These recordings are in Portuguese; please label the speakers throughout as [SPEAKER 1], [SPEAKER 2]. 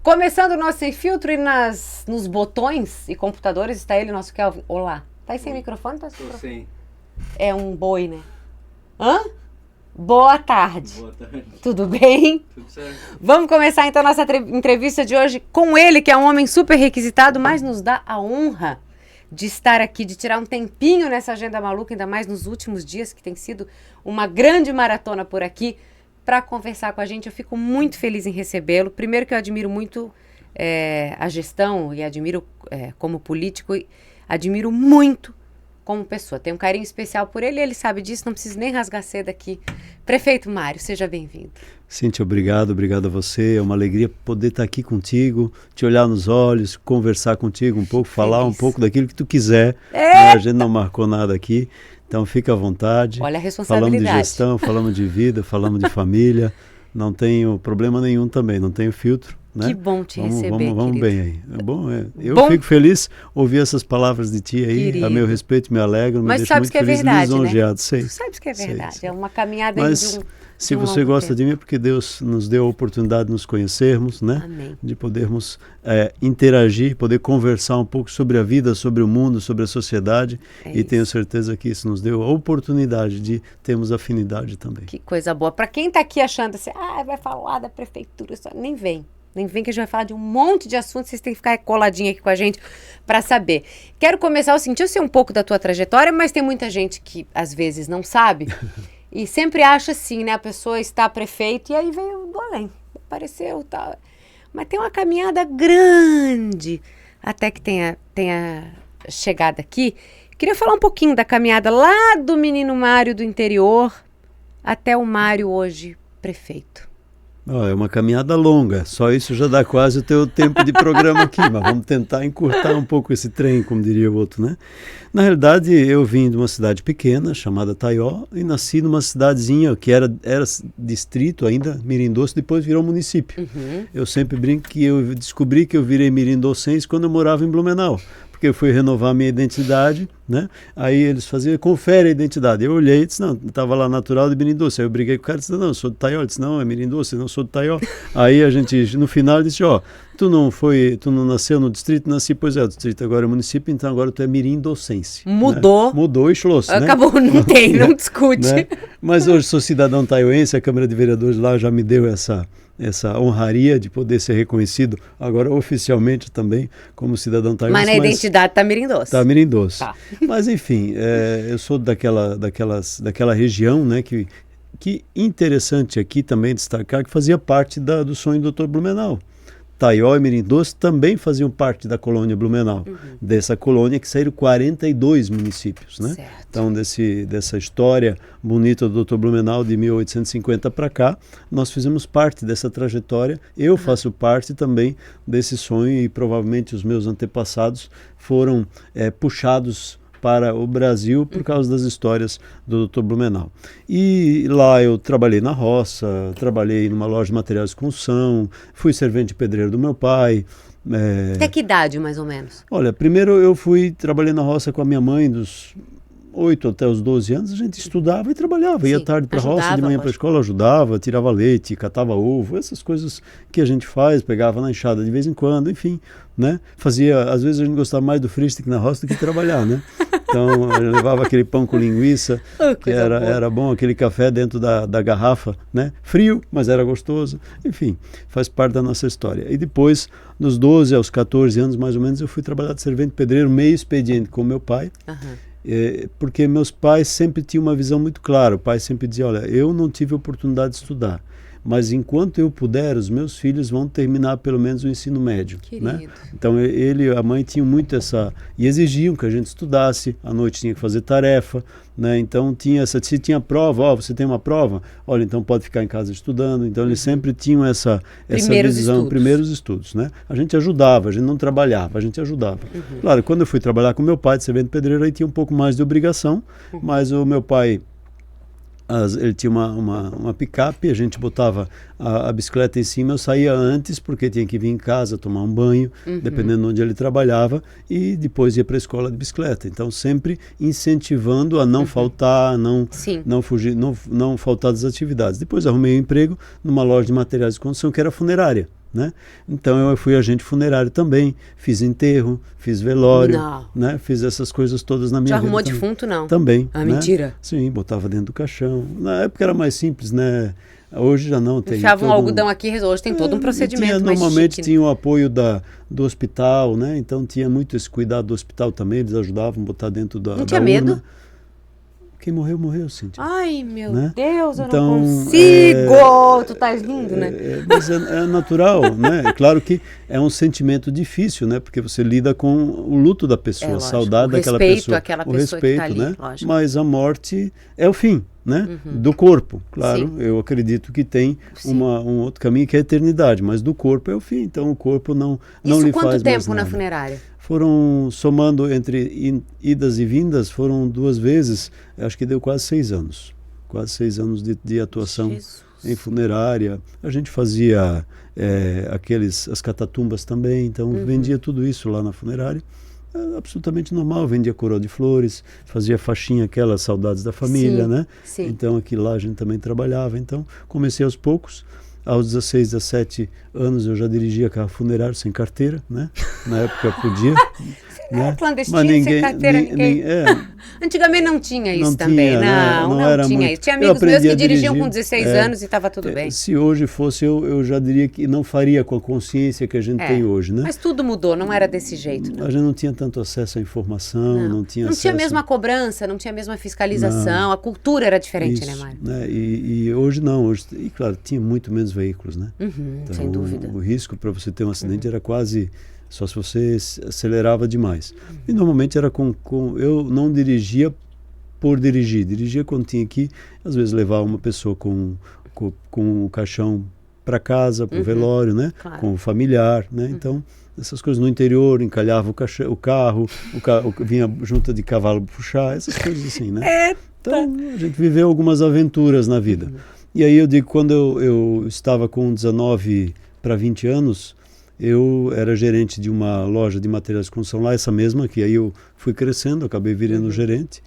[SPEAKER 1] Começando o nosso Sem Filtro e nos botões e computadores está ele, nosso Kelvin. Olá. Tá aí sem microfone? Tá sem microfone?
[SPEAKER 2] Sim.
[SPEAKER 1] É um boi, né? Hã? Boa tarde.
[SPEAKER 2] Boa tarde.
[SPEAKER 1] Tudo bem?
[SPEAKER 2] Tudo certo.
[SPEAKER 1] Vamos começar então nossa entrevista de hoje com ele, que é um homem super requisitado, mas nos dá a honra de estar aqui, de tirar um tempinho nessa agenda maluca, ainda mais nos últimos dias, que tem sido uma grande maratona por aqui, para conversar com a gente. Eu fico muito feliz em recebê-lo. Primeiro que eu admiro muito a gestão e admiro como político, e admiro muito como pessoa. Tenho um carinho especial por ele, ele sabe disso, não preciso nem rasgar cedo aqui. Prefeito Mário, seja bem-vindo.
[SPEAKER 3] Cíntia, obrigado a você. É uma alegria poder estar aqui contigo, te olhar nos olhos, conversar contigo um pouco, falar um pouco daquilo que tu quiser. Né? A gente não marcou nada aqui, então fica à vontade.
[SPEAKER 1] Olha a responsabilidade.
[SPEAKER 3] Falamos de gestão, falamos de vida, falamos de família. Não tenho problema nenhum também, não tenho filtro. Né?
[SPEAKER 1] Que bom te receber,
[SPEAKER 3] vamos
[SPEAKER 1] querido.
[SPEAKER 3] bem aí. Eu fico feliz ouvir essas palavras de ti aí, querido. A meu respeito, me alegro, me deixa muito feliz e lisonjeado. Sei.
[SPEAKER 1] Tu sabes que é verdade, é uma caminhada
[SPEAKER 3] Mas, se você gosta de mim é porque Deus nos deu a oportunidade de nos conhecermos, né?
[SPEAKER 1] Amém.
[SPEAKER 3] De podermos interagir, poder conversar um pouco sobre a vida, sobre o mundo, sobre a sociedade. E tenho certeza que isso nos deu a oportunidade de termos afinidade também.
[SPEAKER 1] Que coisa boa. Para quem está aqui achando assim, vai falar da prefeitura, nem vem. Nem vem que a gente vai falar de um monte de assuntos, vocês têm que ficar coladinho aqui com a gente para saber. Quero começar o seguinte, eu sei um pouco da tua trajetória, mas tem muita gente que às vezes não sabe e sempre acha assim, né? A pessoa está prefeito e aí veio do além, apareceu, tal. Mas tem uma caminhada grande até que tenha chegado aqui. Queria falar um pouquinho da caminhada lá do menino Mário do interior até o Mário hoje prefeito.
[SPEAKER 3] É uma caminhada longa, só isso já dá quase o teu tempo de programa aqui, mas vamos tentar encurtar um pouco esse trem, como diria o outro, né? Na realidade, eu vim de uma cidade pequena, chamada Taió, e nasci numa cidadezinha que era distrito ainda, Mirim-Doce, depois virou município. Uhum. Eu sempre brinco que eu descobri que eu virei mirim-docense quando eu morava em Blumenau, porque eu fui renovar a minha identidade, né? Aí eles faziam, confere a identidade. Eu olhei e disse, não, estava lá natural de Mirim-Doce. Aí eu briguei com o cara e disse, não, eu sou de Taió. Ele disse, não, é Mirim-Doce, não sou de Taió. Aí a gente, no final, disse, tu não nasceu no distrito? Nasci, pois é, o distrito agora é município, então agora tu é mirim-docense.
[SPEAKER 1] Mudou.
[SPEAKER 3] Né? Mudou e Schloss, né?
[SPEAKER 1] Acabou, não tem, não discute.
[SPEAKER 3] Né? Mas hoje sou cidadão taioense, a Câmara de Vereadores lá já me deu essa honraria de poder ser reconhecido agora oficialmente também como cidadão taioense.
[SPEAKER 1] Mas na identidade está Mirim-Doce.
[SPEAKER 3] Está Mirim-Doce.
[SPEAKER 1] Tá.
[SPEAKER 3] Mas enfim, eu sou daquela região, né, que interessante aqui também destacar que fazia parte do sonho do Dr. Blumenau. Taió e Mirim-Doce também faziam parte da colônia Blumenau, dessa colônia que saíram 42 municípios, né?
[SPEAKER 1] Certo.
[SPEAKER 3] Então, dessa história bonita do Dr. Blumenau de 1850 para cá, nós fizemos parte dessa trajetória. Eu faço parte também desse sonho e provavelmente os meus antepassados foram puxados para o Brasil por causa das histórias do Dr. Blumenau. E lá eu trabalhei na roça, trabalhei numa loja de materiais de construção, fui servente pedreiro do meu pai.
[SPEAKER 1] Até que idade, mais ou menos?
[SPEAKER 3] Olha, primeiro eu trabalhei na roça com a minha mãe dos 8 até os 12 anos, a gente estudava e trabalhava, ia tarde para a roça, de manhã para a escola, ajudava, tirava leite, catava ovo, essas coisas que a gente faz, pegava na enxada de vez em quando, enfim, né? Fazia, às vezes a gente gostava mais do freestyle na roça do que trabalhar, né? Então, eu levava aquele pão com linguiça, que era bom, aquele café dentro da garrafa, né? Frio, mas era gostoso. Enfim, faz parte da nossa história. E depois, dos 12 aos 14 anos, mais ou menos, eu fui trabalhar de servente pedreiro, meio expediente com meu pai. Porque meus pais sempre tinham uma visão muito clara. O pai sempre dizia, olha, eu não tive oportunidade de estudar, mas enquanto eu puder, os meus filhos vão terminar pelo menos o ensino médio. Né? Então ele e a mãe tinham muito e exigiam que a gente estudasse, à noite tinha que fazer tarefa, né? Então se tinha prova, você tem uma prova, olha, então pode ficar em casa estudando. Então eles sempre tinham essa visão, primeiros estudos. Né? A gente ajudava, a gente não trabalhava, a gente ajudava. Claro, quando eu fui trabalhar com meu pai de servente pedreiro, aí tinha um pouco mais de obrigação, mas o meu pai, ele tinha uma picape, a gente botava a bicicleta em cima, eu saía antes porque tinha que vir em casa, tomar um banho, dependendo de onde ele trabalhava, e depois ia para a escola de bicicleta. Então sempre incentivando a não faltar, não fugir, não faltar das atividades. Depois arrumei um emprego numa loja de materiais de construção que era funerária. né? Então eu fui agente funerário também, fiz enterro, fiz velório, né? Fiz essas coisas todas na minha vida.
[SPEAKER 1] Já arrumou defunto, não?
[SPEAKER 3] Também.
[SPEAKER 1] Ah, né? Mentira.
[SPEAKER 3] Sim, botava dentro do caixão. Na época era mais simples, né? Hoje já não tem.
[SPEAKER 1] Enfiava um algodão aqui, hoje tem todo um procedimento.
[SPEAKER 3] Normalmente tinha o apoio do hospital, né? Então tinha muito esse cuidado do hospital também, eles ajudavam a botar dentro da urna.
[SPEAKER 1] Não tinha medo?
[SPEAKER 3] Quem morreu, morreu, Cíntia.
[SPEAKER 1] Ai, meu
[SPEAKER 3] né?
[SPEAKER 1] Deus, eu não consigo! Tu estás rindo, né?
[SPEAKER 3] Mas é natural, né? É claro que é um sentimento difícil, né? Porque você lida com o luto da pessoa, a saudade daquela pessoa.
[SPEAKER 1] O respeito, que tá ali,
[SPEAKER 3] né?
[SPEAKER 1] Lógico.
[SPEAKER 3] Mas a morte é o fim, né? Do corpo, claro.
[SPEAKER 1] Sim.
[SPEAKER 3] Eu acredito que tem um outro caminho que é a eternidade, mas do corpo é o fim. Então o corpo não lhe faz mais nada. Isso
[SPEAKER 1] quanto tempo na funerária?
[SPEAKER 3] Foram, somando entre idas e vindas, foram 2 vezes, acho que deu quase 6 anos. Quase 6 anos de atuação em funerária. A gente fazia as catatumbas também, então vendia tudo isso lá na funerária. Absolutamente normal, vendia coroa de flores, fazia faixinha, aquelas saudades da família, né?
[SPEAKER 1] Sim.
[SPEAKER 3] Então aqui lá a gente também trabalhava. Então comecei aos poucos. Aos 16, 17 anos eu já dirigia carro funerário sem carteira, né? Na época podia.
[SPEAKER 1] Né? Clandestino, mas sem carteira, ninguém... Antigamente não tinha isso também, não tinha isso. Tinha amigos meus que dirigiam com 16 anos e estava tudo bem.
[SPEAKER 3] Se hoje fosse, eu já diria que não faria com a consciência que a gente tem hoje, né?
[SPEAKER 1] Mas tudo mudou, não era desse jeito.
[SPEAKER 3] A gente não tinha tanto acesso à informação, não tinha acesso...
[SPEAKER 1] tinha a mesma cobrança, não tinha a mesma fiscalização, a cultura era diferente, né, Mário?
[SPEAKER 3] Né? E hoje não, e claro, tinha muito menos veículos, né?
[SPEAKER 1] Então, sem dúvida.
[SPEAKER 3] O risco para você ter um acidente era quase... Só se você acelerava demais. E normalmente era eu não dirigia por dirigir. Dirigia quando tinha que, às vezes, levar uma pessoa com o caixão para casa, para o velório, né?
[SPEAKER 1] Claro.
[SPEAKER 3] Com o familiar, né? Então, essas coisas no interior, encalhava o carro, vinha junta de cavalo puxar, essas coisas assim, né? Então, a gente viveu algumas aventuras na vida. E aí eu digo, quando eu estava com 19 para 20 anos, eu era gerente de uma loja de materiais de construção lá, essa mesma, que aí eu fui crescendo, acabei virando gerente.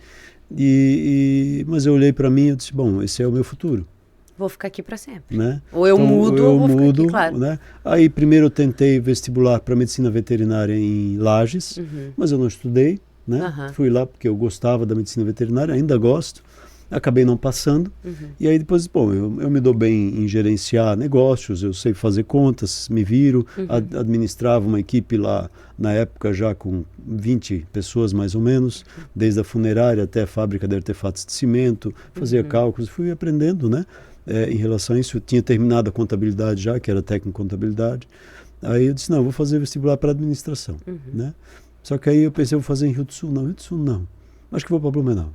[SPEAKER 3] Mas eu olhei para mim e disse, bom, esse é o meu futuro.
[SPEAKER 1] Vou ficar aqui para sempre.
[SPEAKER 3] Né?
[SPEAKER 1] Ou eu mudo, ou vou ficar aqui, claro.
[SPEAKER 3] Né? Aí primeiro eu tentei vestibular para medicina veterinária em Lages, mas eu não estudei. Né? Fui lá porque eu gostava da medicina veterinária, ainda gosto. Acabei não passando, e aí depois, bom, eu me dou bem em gerenciar negócios, eu sei fazer contas, me viro, administrava uma equipe lá, na época já com 20 pessoas mais ou menos, desde a funerária até a fábrica de artefatos de cimento, fazia cálculos, fui aprendendo, né? Em relação a isso, eu tinha terminado a contabilidade já, que era técnico em contabilidade, aí eu disse, não, eu vou fazer vestibular para administração, né? Só que aí eu pensei, eu vou fazer em Rio do Sul, acho que vou para Blumenau.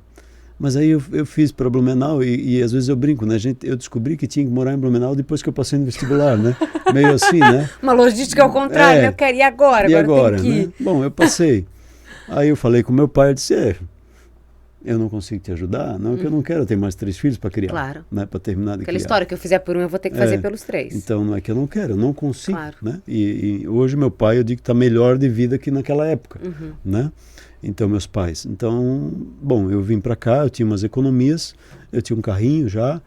[SPEAKER 3] Mas aí eu fiz para Blumenau e às vezes eu brinco, né? Eu descobri que tinha que morar em Blumenau depois que eu passei no vestibular, né? Meio assim, né?
[SPEAKER 1] Uma logística ao contrário, eu quero ir agora.
[SPEAKER 3] E agora,
[SPEAKER 1] tem que ir.
[SPEAKER 3] Né? Bom, eu passei. Aí eu falei com meu pai, eu disse, eu não consigo te ajudar, não, que eu não quero ter mais 3 filhos para criar.
[SPEAKER 1] Claro.
[SPEAKER 3] Né? Para terminar de
[SPEAKER 1] Aquela
[SPEAKER 3] criar.
[SPEAKER 1] história que eu fizer por um, eu vou ter que fazer pelos 3.
[SPEAKER 3] Então não é que eu não quero, eu não consigo.
[SPEAKER 1] Claro.
[SPEAKER 3] Né? E hoje meu pai, eu digo que está melhor de vida que naquela época, né? Então, meus pais. Então, bom, eu vim para cá, eu tinha umas economias, eu tinha um carrinho já,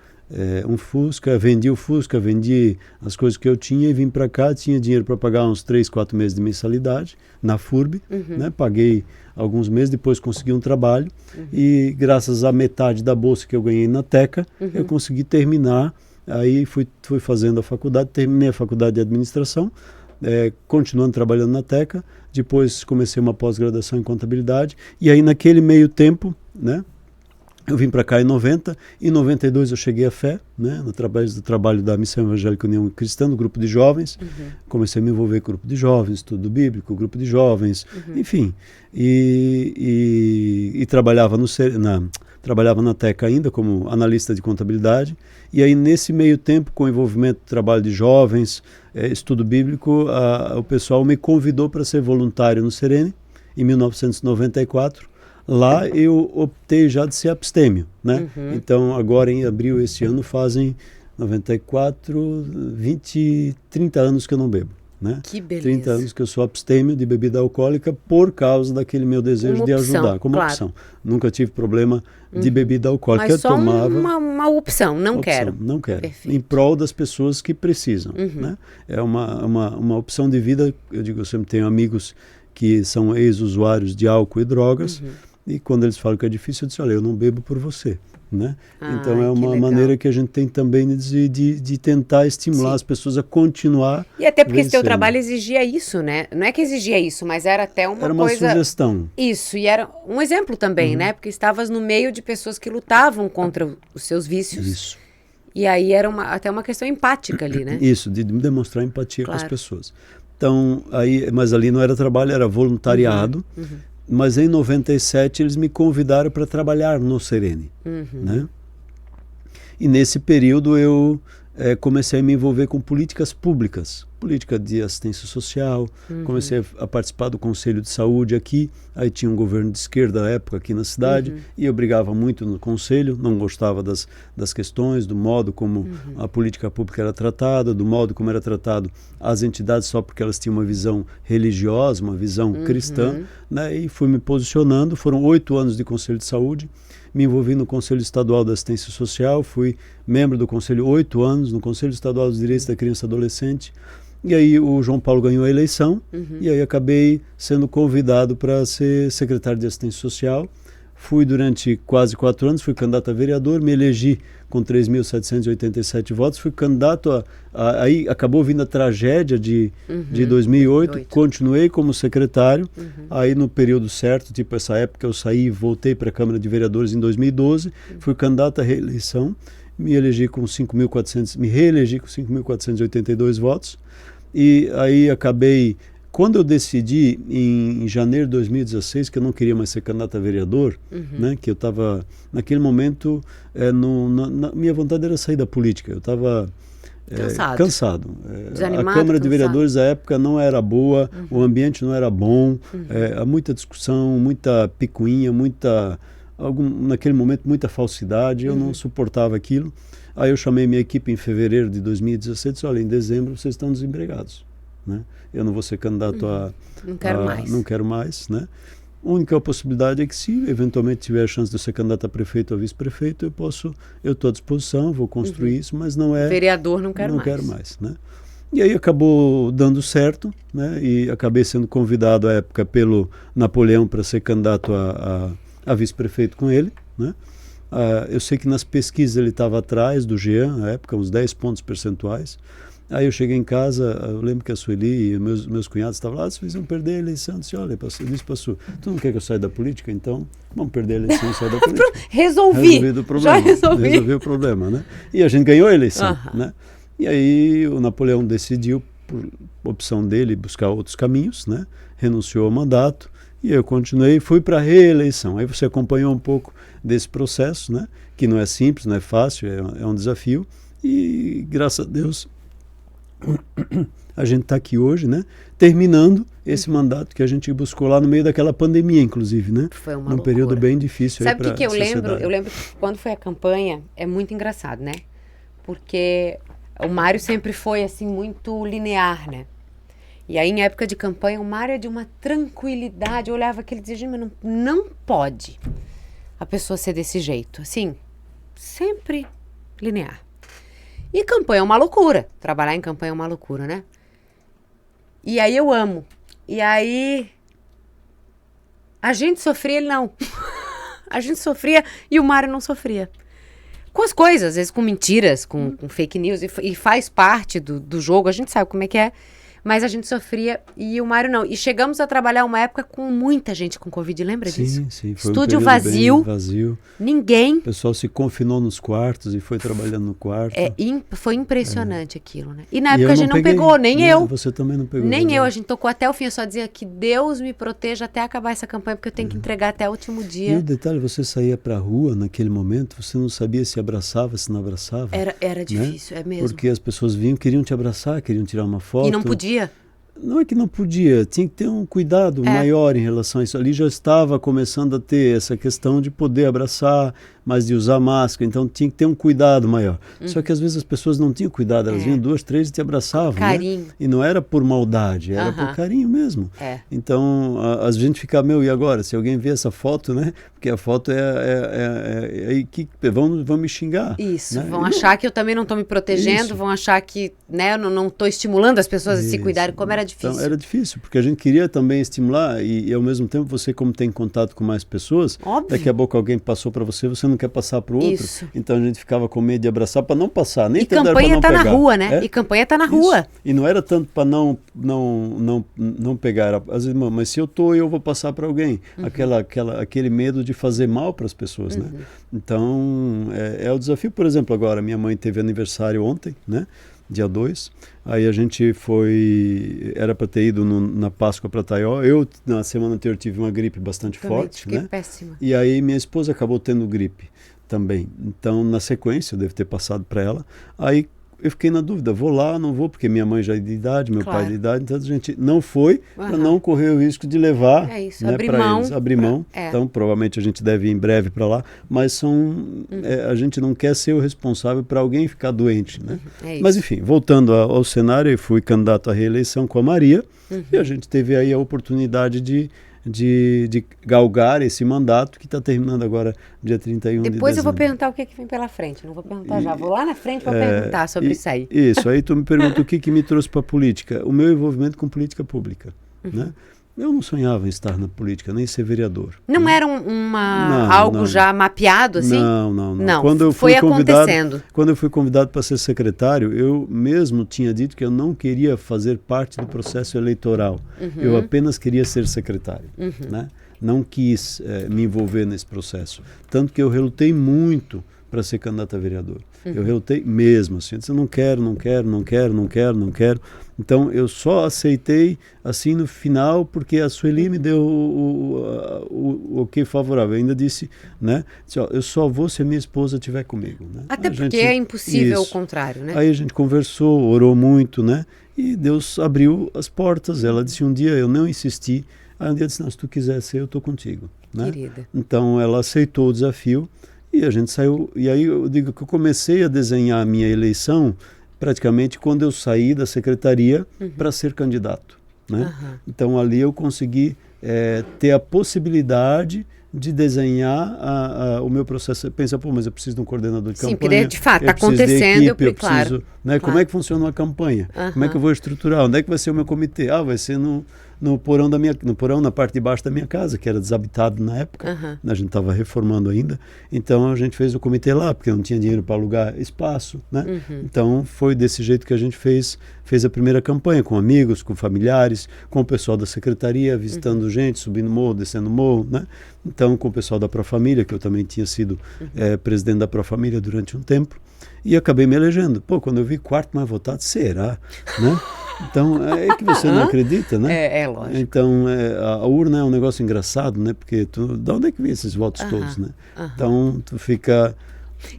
[SPEAKER 3] um Fusca, vendi o Fusca, vendi as coisas que eu tinha e vim para cá, tinha dinheiro para pagar uns 3, 4 meses de mensalidade na FURB, né? Paguei alguns meses, depois consegui um trabalho e graças à metade da bolsa que eu ganhei na Teca, eu consegui terminar, aí fui fazendo a faculdade, terminei a faculdade de administração, continuando trabalhando na Teca, depois comecei uma pós-graduação em contabilidade, e aí naquele meio tempo, né, eu vim para cá em 90, em 92 eu cheguei à fé, né, no trabalho da Missão Evangélica União Cristã, no grupo de jovens, comecei a me envolver com o grupo de jovens, estudo bíblico, grupo de jovens, enfim, e trabalhava trabalhava na Teca ainda como analista de contabilidade, e aí nesse meio tempo, com o envolvimento do trabalho de jovens, estudo bíblico, o pessoal me convidou para ser voluntário no Serene, em 1994. Lá eu optei já de ser abstêmio, né? Então agora em abril esse ano fazem 94, 30 anos que eu não bebo. né?
[SPEAKER 1] Que beleza.
[SPEAKER 3] 30 anos que eu sou abstêmio de bebida alcoólica por causa daquele meu desejo de ajudar, como opção. Nunca tive problema de bebida alcoólica.
[SPEAKER 1] Mas só
[SPEAKER 3] eu tomava
[SPEAKER 1] uma opção, não quero.
[SPEAKER 3] Não quero.
[SPEAKER 1] Perfeito.
[SPEAKER 3] Em prol das pessoas que precisam. Né? É uma opção de vida. Eu digo, eu sempre tenho amigos que são ex-usuários de álcool e drogas, e quando eles falam que é difícil, eu disse, olha, eu não bebo por você. Né? Então é uma maneira que a gente tem também de tentar estimular as pessoas a continuar.
[SPEAKER 1] E até porque esse teu trabalho exigia isso, né? Não é que exigia isso, mas era até uma coisa...
[SPEAKER 3] sugestão.
[SPEAKER 1] Isso, e era um exemplo também, né? Porque estavas no meio de pessoas que lutavam contra os seus vícios.
[SPEAKER 3] Isso.
[SPEAKER 1] E aí era até uma questão empática ali, né?
[SPEAKER 3] Isso, de demonstrar empatia com as pessoas. Então, mas ali não era trabalho, era voluntariado. Mas em 97 eles me convidaram para trabalhar no Serene. Né? E nesse período eu comecei a me envolver com políticas públicas, política de assistência social, comecei a participar do Conselho de Saúde aqui, aí tinha um governo de esquerda à época aqui na cidade, e eu brigava muito no Conselho, não gostava das questões, do modo como a política pública era tratada, do modo como era tratado as entidades só porque elas tinham uma visão religiosa, uma visão cristã, né? E fui me posicionando, foram 8 anos de Conselho de Saúde, me envolvi no Conselho Estadual da Assistência Social, fui membro do Conselho 8 anos, no Conselho Estadual dos Direitos da Criança e Adolescente, e aí o João Paulo ganhou a eleição, e aí acabei sendo convidado para ser secretário de Assistência Social. Fui durante quase 4 anos, fui candidato a vereador, me elegi com 3.787 votos, fui candidato aí acabou vindo a tragédia de 2008, continuei como secretário, aí no período certo, tipo essa época eu saí e voltei para a Câmara de Vereadores em 2012, fui candidato à reeleição, me reelegi com 5.482 votos, e aí acabei... Quando eu decidi, em janeiro de 2016, que eu não queria mais ser candidato a vereador, né, que eu estava, naquele momento, minha vontade era sair da política. Eu estava cansado. A Câmara de Vereadores, à época, não era boa, o ambiente não era bom, há muita discussão, muita picuinha, naquele momento, muita falsidade, eu não suportava aquilo. Aí eu chamei minha equipe em fevereiro de 2017 e disse, olha, em dezembro vocês estão desempregados. Né? Eu não vou ser candidato não quero mais, né? A única possibilidade é que se eventualmente tiver a chance de eu ser candidato a prefeito ou vice-prefeito, eu estou à disposição, vou construir isso, mas não é...
[SPEAKER 1] Vereador não quero
[SPEAKER 3] mais, né? E aí acabou dando certo, né? E acabei sendo convidado à época pelo Napoleão para ser candidato a vice-prefeito com ele, né? Eu sei que nas pesquisas ele estava atrás do Jean, na época, uns 10 pontos percentuais. Aí eu cheguei em casa, eu lembro que a Sueli e meus cunhados estavam lá, vocês vão perder a eleição. Eu disse, olha, eu disse para a Su, tu não quer que eu saia da política? Então, vamos perder a eleição e sair da política.
[SPEAKER 1] Resolvi
[SPEAKER 3] o problema, né? E a gente ganhou a eleição, né? E aí o Napoleão decidiu, por opção dele, buscar outros caminhos, né? Renunciou ao mandato e eu continuei e fui para a reeleição. Aí você acompanhou um pouco desse processo, né? Que não é simples, não é fácil, é um desafio. E, graças a Deus... a gente está aqui hoje, né? Terminando esse mandato que a gente buscou lá no meio daquela pandemia, inclusive, né?
[SPEAKER 1] Foi uma
[SPEAKER 3] loucura. Período bem difícil.
[SPEAKER 1] Sabe o que eu lembro? Eu lembro que quando foi a campanha, é muito engraçado, né? Porque o Mário sempre foi, assim, muito linear, né? E aí, em época de campanha, o Mário é de uma tranquilidade. Eu olhava aquele e dizia, mas não pode a pessoa ser desse jeito. Assim, sempre linear. E campanha é uma loucura. Trabalhar em campanha é uma loucura, né? E aí eu amo. E aí a gente sofria, ele não. A gente sofria e o Mário não sofria. Com as coisas, às vezes com mentiras, com fake news. E faz parte do jogo, a gente sabe como é que é. Mas a gente sofria e o Mário não. E chegamos a trabalhar uma época com muita gente com Covid, lembra disso?
[SPEAKER 3] Sim, foi
[SPEAKER 1] Estúdio vazio. Ninguém.
[SPEAKER 3] O pessoal se confinou nos quartos e foi trabalhando no quarto.
[SPEAKER 1] Foi impressionante aquilo, né? E na época a gente não pegou, nem eu.
[SPEAKER 3] Você também não pegou.
[SPEAKER 1] Nem eu, a gente tocou até o fim. Eu só dizia que Deus me proteja até acabar essa campanha, porque eu tenho que entregar até o último dia.
[SPEAKER 3] E o detalhe, você saía pra rua naquele momento, você não sabia se abraçava, se não abraçava.
[SPEAKER 1] Era difícil,
[SPEAKER 3] né?
[SPEAKER 1] É mesmo.
[SPEAKER 3] Porque as pessoas vinham, queriam te abraçar, queriam tirar uma foto.
[SPEAKER 1] E não podia.
[SPEAKER 3] Não é que não podia, tinha que ter um cuidado maior em relação a isso. Ali já estava começando a ter essa questão de poder abraçar, mas de usar máscara, então tinha que ter um cuidado maior. Só que às vezes as pessoas não tinham cuidado, elas vinham 2, 3 e te abraçavam.
[SPEAKER 1] Carinho.
[SPEAKER 3] Né? E não era por maldade, era por carinho mesmo. Então, a gente fica, e agora? Se alguém vê essa foto, né? Porque a foto vão me xingar.
[SPEAKER 1] Isso, né? Vão achar que eu também não estou me protegendo, vão achar que, né, eu não estou estimulando as pessoas a se cuidarem, como era difícil.
[SPEAKER 3] Então, era difícil, porque a gente queria também estimular e ao mesmo tempo você, como tem contato com mais pessoas, daqui a pouco alguém passou para você, você não quer passar para o outro. Isso. Então a gente ficava com medo de abraçar para não passar, nem tentar para não pegar. E campanha
[SPEAKER 1] tá na rua, né? E campanha tá na rua.
[SPEAKER 3] E não era tanto para não pegar, às vezes, mas se eu vou passar para alguém. Aquele medo de fazer mal para as pessoas, né? Então, é o desafio. Por exemplo, agora, minha mãe teve aniversário ontem, né? Dia 2, aí a gente era para ter ido na Páscoa para Taió. Eu, na semana anterior, tive uma gripe bastante forte,
[SPEAKER 1] fiquei
[SPEAKER 3] né?
[SPEAKER 1] Péssima.
[SPEAKER 3] E aí minha esposa acabou tendo gripe também. Então, na sequência, eu devo ter passado para ela. Aí eu fiquei na dúvida, vou lá, não vou, porque minha mãe já é de idade, meu pai é de idade, então a gente não foi para não correr o risco de levar, né, para eles, abrir mão. Então, provavelmente a gente deve ir em breve para lá, mas a gente não quer ser o responsável para alguém ficar doente, né? Mas enfim, voltando ao cenário, eu fui candidato à reeleição com a Maria, e a gente teve aí a oportunidade de galgar esse mandato que está terminando agora dia 31 de dezembro.
[SPEAKER 1] Depois eu vou perguntar o que vem pela frente, não vou perguntar já, vou lá na frente para perguntar sobre isso aí.
[SPEAKER 3] Isso, aí tu me pergunta o que me trouxe para a política, o meu envolvimento com política pública, né? Eu não sonhava em estar na política, nem ser vereador.
[SPEAKER 1] Não era algo já mapeado assim?
[SPEAKER 3] Não.
[SPEAKER 1] Acontecendo.
[SPEAKER 3] Quando eu fui convidado para ser secretário, eu mesmo tinha dito que eu não queria fazer parte do processo eleitoral. Eu apenas queria ser secretário, né? Não quis me envolver nesse processo. Tanto que eu relutei muito para ser candidato a vereador. Eu relutei mesmo, assim, eu disse, não quero. Então, eu só aceitei, assim, no final, porque a Sueli me deu o ok favorável. Eu ainda disse, né, eu só vou se a minha esposa estiver comigo. Né?
[SPEAKER 1] Até porque é impossível o contrário, né?
[SPEAKER 3] Aí a gente conversou, orou muito, né, e Deus abriu as portas. Ela disse, um dia eu não insisti, aí um dia disse, não, se tu quiser ser, eu estou contigo. Né?
[SPEAKER 1] Querida.
[SPEAKER 3] Então, ela aceitou o desafio. E a gente saiu, e aí eu digo que eu comecei a desenhar a minha eleição praticamente quando eu saí da secretaria para ser candidato. Né? Então ali eu consegui ter a possibilidade de desenhar o meu processo. Pensa, mas eu preciso de um coordenador de campanha. Sim, porque
[SPEAKER 1] de fato está acontecendo,
[SPEAKER 3] eu preciso, né? Claro. Como é que funciona uma campanha? Como é que eu vou estruturar? Onde é que vai ser o meu comitê? Vai ser no porão na parte de baixo da minha casa, que era desabitado na época. A gente estava reformando ainda. Então a gente fez o comitê lá, porque não tinha dinheiro para alugar espaço, né? Então foi desse jeito que a gente fez a primeira campanha, com amigos, com familiares, com o pessoal da secretaria, visitando gente, subindo morro, descendo morro, né? Então com o pessoal da Profamília, que eu também tinha sido presidente da Profamília durante um tempo, e acabei me elegendo. Quando eu vi quarto mais votado, será? Né? Então, é que você não acredita, né?
[SPEAKER 1] É lógico.
[SPEAKER 3] Então, a urna é um negócio engraçado, né? Porque de onde é que vem esses votos todos, né? Então, tu fica...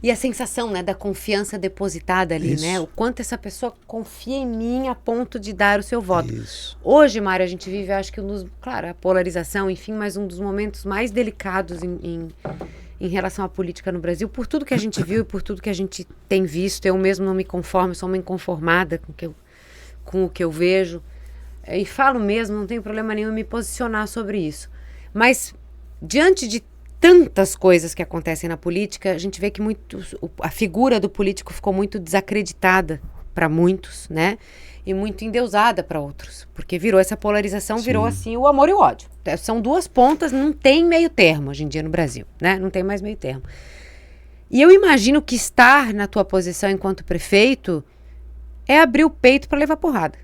[SPEAKER 1] E a sensação, né, da confiança depositada ali,
[SPEAKER 3] Isso.
[SPEAKER 1] né? O quanto essa pessoa confia em mim a ponto de dar o seu voto.
[SPEAKER 3] Isso.
[SPEAKER 1] Hoje, Mário, a gente vive, acho que, claro, a polarização, enfim, mas um dos momentos mais delicados em relação à política no Brasil, por tudo que a gente viu e por tudo que a gente tem visto. Eu mesmo não me conformo, sou uma inconformada com o que eu vejo. E falo mesmo, não tenho problema nenhum em me posicionar sobre isso. Mas, diante de tantas coisas que acontecem na política, a gente vê que a figura do político ficou muito desacreditada para muitos, né? E muito endeusada para outros. Porque virou essa polarização,
[SPEAKER 3] Sim.
[SPEAKER 1] virou assim o amor e o ódio. São duas pontas, não tem meio termo hoje em dia no Brasil, né? Não tem mais meio termo. E eu imagino que estar na tua posição enquanto prefeito é abrir o peito para levar porrada.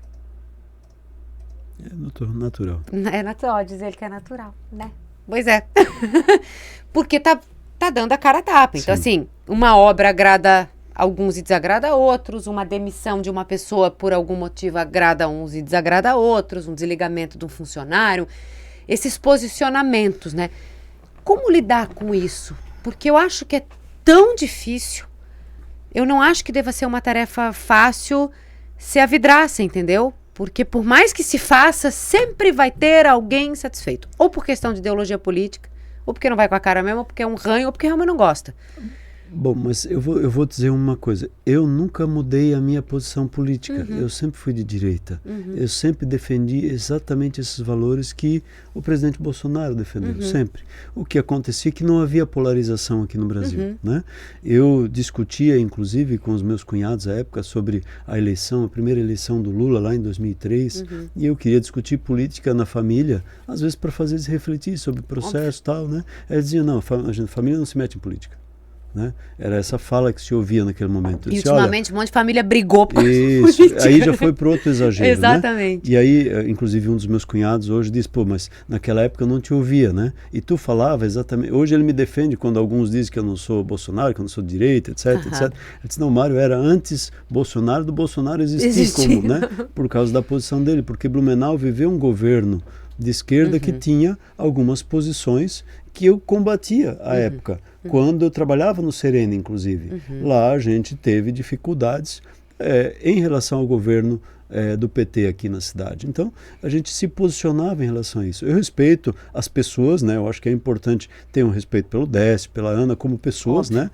[SPEAKER 3] É natural.
[SPEAKER 1] É natural, dizer que é natural, né? Pois é. Porque tá dando a cara a tapa. Então, assim, uma obra agrada alguns e desagrada outros, uma demissão de uma pessoa por algum motivo agrada uns e desagrada outros, um desligamento de um funcionário, esses posicionamentos, né? Como lidar com isso? Porque eu acho que é tão difícil. Eu não acho que deva ser uma tarefa fácil se a vidraça, entendeu? Porque por mais que se faça, sempre vai ter alguém insatisfeito. Ou por questão de ideologia política, ou porque não vai com a cara mesmo, ou porque é um ranho, ou porque realmente não gosta.
[SPEAKER 3] Bom, mas eu vou dizer uma coisa. Eu nunca mudei a minha posição política. Eu sempre fui de direita. Eu sempre defendi exatamente esses valores que o presidente Bolsonaro defendeu, sempre. O que acontecia é que não havia polarização aqui no Brasil, né? Eu discutia, inclusive, com os meus cunhados à época sobre a eleição, a primeira eleição do Lula lá em 2003, e eu queria discutir política na família, às vezes para fazer eles refletir sobre o processo e tal, né? Eles diziam, não, a família não se mete em política. Né? Era essa fala que se ouvia naquele momento.
[SPEAKER 1] E ultimamente um monte de família brigou por
[SPEAKER 3] isso, aí já foi para outro exagero.
[SPEAKER 1] Exatamente.
[SPEAKER 3] Né? E aí, inclusive, um dos meus cunhados hoje disse, pô, mas naquela época eu não te ouvia, né? E tu falava exatamente... Hoje ele me defende quando alguns dizem que eu não sou Bolsonaro, que eu não sou de direita, etc, etc. Ele disse, não, Mário, era antes Bolsonaro do Bolsonaro existir como, né? Por causa da posição dele, porque Blumenau viveu um governo de esquerda que tinha algumas posições que eu combatia à época, quando eu trabalhava no Serena, inclusive. Lá a gente teve dificuldades em relação ao governo do PT aqui na cidade. Então, a gente se posicionava em relação a isso. Eu respeito as pessoas, né? Eu acho que é importante ter um respeito pelo Décio, pela Ana, como pessoas, né?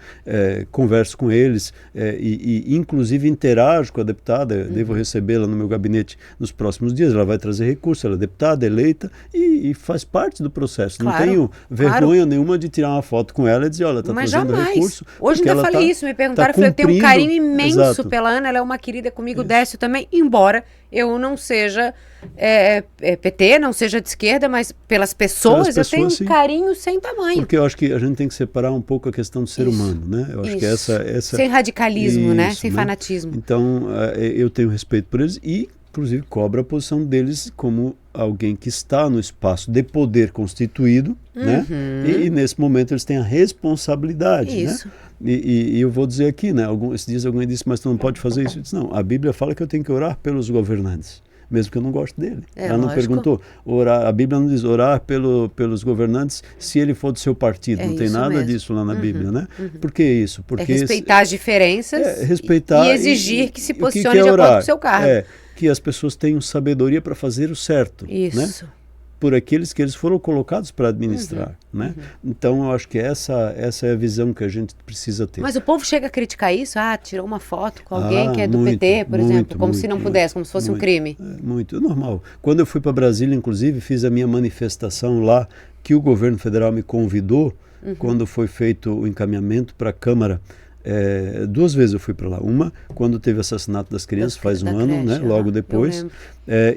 [SPEAKER 3] Converso com eles e inclusive interajo com a deputada. Devo recebê-la no meu gabinete nos próximos dias. Ela vai trazer recurso, ela é deputada, eleita e faz parte do processo. Claro, não tenho vergonha nenhuma de tirar uma foto com ela e dizer, olha, está trazendo recurso.
[SPEAKER 1] Hoje ainda falei isso, me perguntaram, eu falei, eu tenho um carinho imenso pela Ana, ela é uma querida comigo, o Décio também, embora eu não seja PT, não seja de esquerda, mas pelas pessoas eu tenho um carinho sem tamanho.
[SPEAKER 3] Porque eu acho que a gente tem que separar um pouco a questão do ser humano, né? Eu acho que essa...
[SPEAKER 1] Sem radicalismo, né? Sem fanatismo.
[SPEAKER 3] Então, eu tenho respeito por eles e, inclusive, cobro a posição deles como alguém que está no espaço de poder constituído, né? E nesse momento eles têm a responsabilidade,
[SPEAKER 1] isso.
[SPEAKER 3] Né? E eu vou dizer aqui, né? Esses dias alguém disse, mas tu não pode fazer isso. Eu disse, não, a Bíblia fala que eu tenho que orar pelos governantes, mesmo que eu não goste dele. Ela não perguntou, a Bíblia não diz orar pelos governantes se ele for do seu partido. Não tem nada mesmo. Disso lá na Bíblia, né? Por que isso? Porque
[SPEAKER 1] respeitar as diferenças
[SPEAKER 3] respeitar
[SPEAKER 1] e exigir que se posicione de acordo com o seu cargo.
[SPEAKER 3] Que as pessoas tenham sabedoria para fazer o certo.
[SPEAKER 1] Isso.
[SPEAKER 3] Né? Por aqueles que eles foram colocados para administrar, né? Então, eu acho que essa é a visão que a gente precisa ter.
[SPEAKER 1] Mas o povo chega a criticar isso? tirou uma foto com alguém que é do PT, por exemplo, como se não pudesse, como se fosse um crime.
[SPEAKER 3] Muito, normal. Quando eu fui para Brasília, inclusive, fiz a minha manifestação lá, que o governo federal me convidou, quando foi feito o encaminhamento para a Câmara. 2 vezes eu fui para lá. Uma, quando teve o assassinato das crianças, faz um ano, né? Logo depois.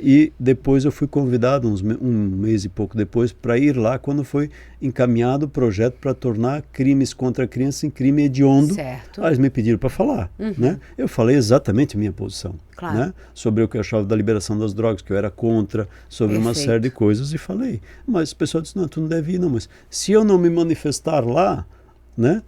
[SPEAKER 3] E depois eu fui convidado, um mês e pouco depois, para ir lá quando foi encaminhado o projeto para tornar crimes contra a criança em crime hediondo.
[SPEAKER 1] Certo.
[SPEAKER 3] Eles me pediram para falar. Né? Eu falei exatamente a minha posição.
[SPEAKER 1] Claro.
[SPEAKER 3] Né? Sobre o que eu achava da liberação das drogas, que eu era contra, sobre uma série de coisas, e falei. Mas o pessoal disse, não, tu não deve ir, não. Mas se eu não me manifestar lá, né?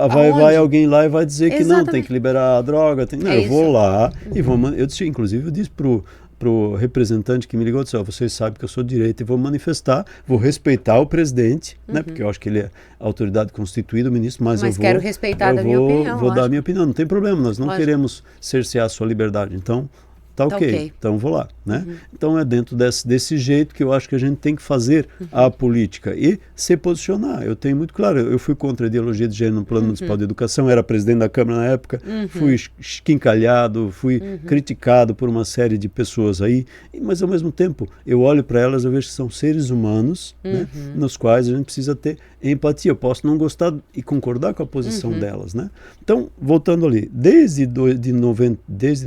[SPEAKER 3] Vai alguém lá e vai dizer que não, tem que liberar a droga. Não, eu vou lá e vou... Eu disse, inclusive, eu disse pro representante que me ligou, disse, vocês sabem que eu sou de direita e vou manifestar, vou respeitar o presidente, né? Porque eu acho que ele é autoridade constituída, o ministro, mas eu vou...
[SPEAKER 1] quero respeitar da minha opinião.
[SPEAKER 3] Vou dar a minha opinião, não tem problema, nós não queremos cercear a sua liberdade, então... Tá ok, então vou lá, né? Então é dentro desse jeito que eu acho que a gente tem que fazer a política e se posicionar. Eu tenho muito claro, eu fui contra a ideologia de gênero no plano municipal de educação, era presidente da Câmara na época, fui esquincalhado, fui criticado por uma série de pessoas aí, mas ao mesmo tempo eu olho para elas, eu vejo que são seres humanos, né? Nos quais a gente precisa ter empatia. Eu posso não gostar e concordar com a posição delas, né? Então, voltando ali, desde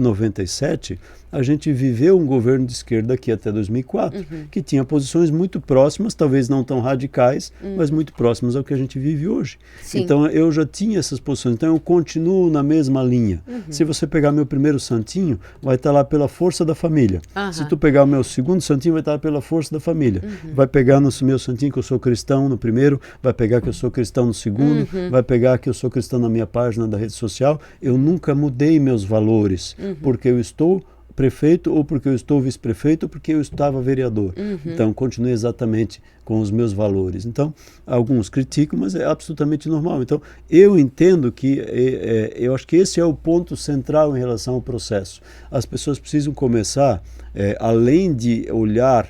[SPEAKER 3] 97, a gente viveu um governo de esquerda aqui até 2004, que tinha posições muito próximas, talvez não tão radicais, mas muito próximas ao que a gente vive hoje.
[SPEAKER 1] Sim.
[SPEAKER 3] Então, eu já tinha essas posições, então eu continuo na mesma linha. Se você pegar meu primeiro santinho, vai estar lá pela força da família. Se tu pegar o meu segundo santinho, vai estar lá pela força da família. Vai pegar no meu santinho que eu sou cristão no primeiro, vai pegar que eu sou cristão no segundo, vai pegar que eu sou cristão na minha página da rede social. Eu nunca mudei meus valores, porque eu estou prefeito ou porque eu estou vice-prefeito ou porque eu estava vereador. Então, continuei exatamente com os meus valores. Então, alguns criticam, mas é absolutamente normal. Então, eu entendo que, eu acho que esse é o ponto central em relação ao processo. As pessoas precisam começar, além de olhar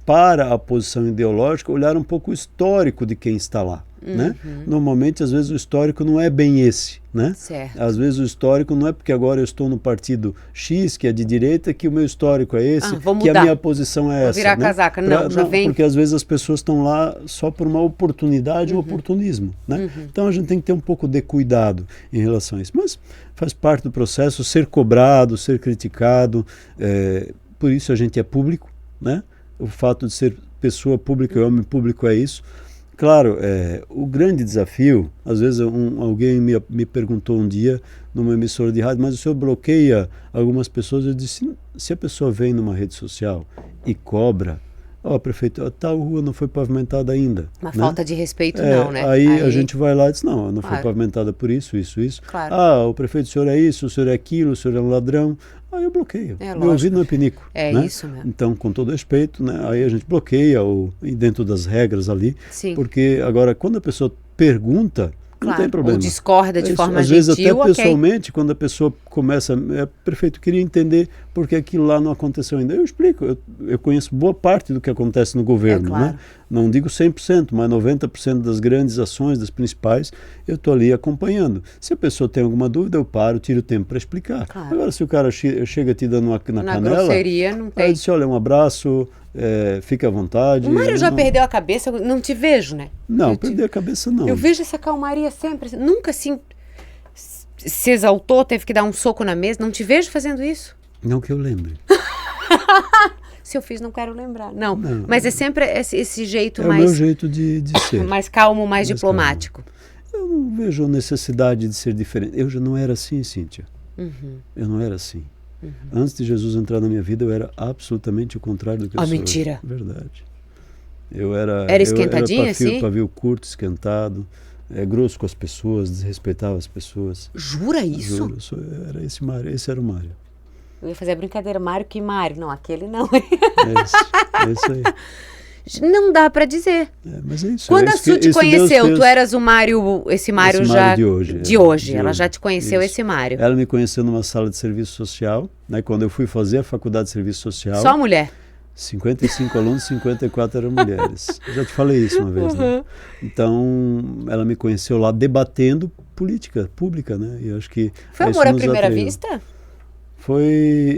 [SPEAKER 3] para a posição ideológica, olhar um pouco o histórico de quem está lá. Né? Normalmente, às vezes, o histórico não é bem esse. Né? Às vezes o histórico não é porque agora eu estou no partido X, que é de direita, que o meu histórico é esse, que a minha posição é essa.
[SPEAKER 1] Virar casaca, não, já vem...
[SPEAKER 3] Porque às vezes as pessoas estão lá só por uma oportunidade, um oportunismo. Né? Então a gente tem que ter um pouco de cuidado em relação a isso. Mas faz parte do processo ser cobrado, ser criticado, por isso a gente é público. Né? O fato de ser pessoa pública e homem público é isso. Claro, o grande desafio, às vezes alguém me perguntou um dia numa emissora de rádio, mas o senhor bloqueia algumas pessoas? Eu disse, se a pessoa vem numa rede social e cobra, prefeito, tal rua não foi pavimentada ainda.
[SPEAKER 1] Uma falta de respeito não, né?
[SPEAKER 3] Aí a gente vai lá e diz, não foi pavimentada por isso. Claro. O prefeito, o senhor é isso, o senhor é aquilo, o senhor é um ladrão. Aí eu bloqueio. Meu ouvido não é pinico. Né?
[SPEAKER 1] Isso mesmo.
[SPEAKER 3] Então, com todo respeito, né, aí a gente bloqueia dentro das regras ali.
[SPEAKER 1] Sim.
[SPEAKER 3] Porque agora, quando a pessoa pergunta, não tem problema.
[SPEAKER 1] Ou discorda de forma
[SPEAKER 3] gentil. Às vezes até pessoalmente, quando a pessoa começa, prefeito, queria entender por que aquilo lá não aconteceu ainda. Eu explico, eu conheço boa parte do que acontece no governo.
[SPEAKER 1] Claro.
[SPEAKER 3] Né? Não digo 100%, mas 90% das grandes ações, das principais, eu estou ali acompanhando. Se a pessoa tem alguma dúvida, eu paro, tiro o tempo para explicar.
[SPEAKER 1] Claro.
[SPEAKER 3] Agora, se o cara chega te dando na canela,
[SPEAKER 1] grosseria, não tem.
[SPEAKER 3] Aí eu disse, olha, um abraço, fique à vontade.
[SPEAKER 1] O Mário já perdeu a cabeça, não te vejo, né?
[SPEAKER 3] Não, perder a cabeça não.
[SPEAKER 1] Eu vejo essa calmaria sempre, nunca assim se exaltou, teve que dar um soco na mesa, não te vejo fazendo isso.
[SPEAKER 3] Não que eu lembre.
[SPEAKER 1] Se eu fiz, não quero lembrar. Não, mas é sempre esse jeito
[SPEAKER 3] mais... É o meu jeito de ser.
[SPEAKER 1] Mais calmo, mais diplomático.
[SPEAKER 3] Calmo. Eu não vejo necessidade de ser diferente. Eu já não era assim, Cíntia. Eu não era assim. Antes de Jesus entrar na minha vida, eu era absolutamente o contrário do que eu sou.
[SPEAKER 1] Mentira.
[SPEAKER 3] Verdade. Eu era
[SPEAKER 1] esquentadinho, assim?
[SPEAKER 3] Pavio curto, esquentado, grosso com as pessoas, desrespeitava as pessoas.
[SPEAKER 1] Jura isso?
[SPEAKER 3] Juro, era esse Mário, esse era o Mário.
[SPEAKER 1] Eu ia fazer a brincadeira, Mário que Mário. Não, aquele não.
[SPEAKER 3] É isso aí.
[SPEAKER 1] Não dá pra dizer.
[SPEAKER 3] Mas é isso.
[SPEAKER 1] Quando a Su te conheceu, tu eras o Mário, esse Mário já...
[SPEAKER 3] de hoje.
[SPEAKER 1] De hoje. Ela já te conheceu, esse Mário.
[SPEAKER 3] Ela me conheceu numa sala de serviço social, né, quando eu fui fazer a faculdade de serviço social.
[SPEAKER 1] Só mulher?
[SPEAKER 3] 55 alunos, 54 eram mulheres. Eu já te falei isso uma vez, né? Então, ela me conheceu lá debatendo política pública, né? E eu acho que
[SPEAKER 1] foi amor à primeira vista?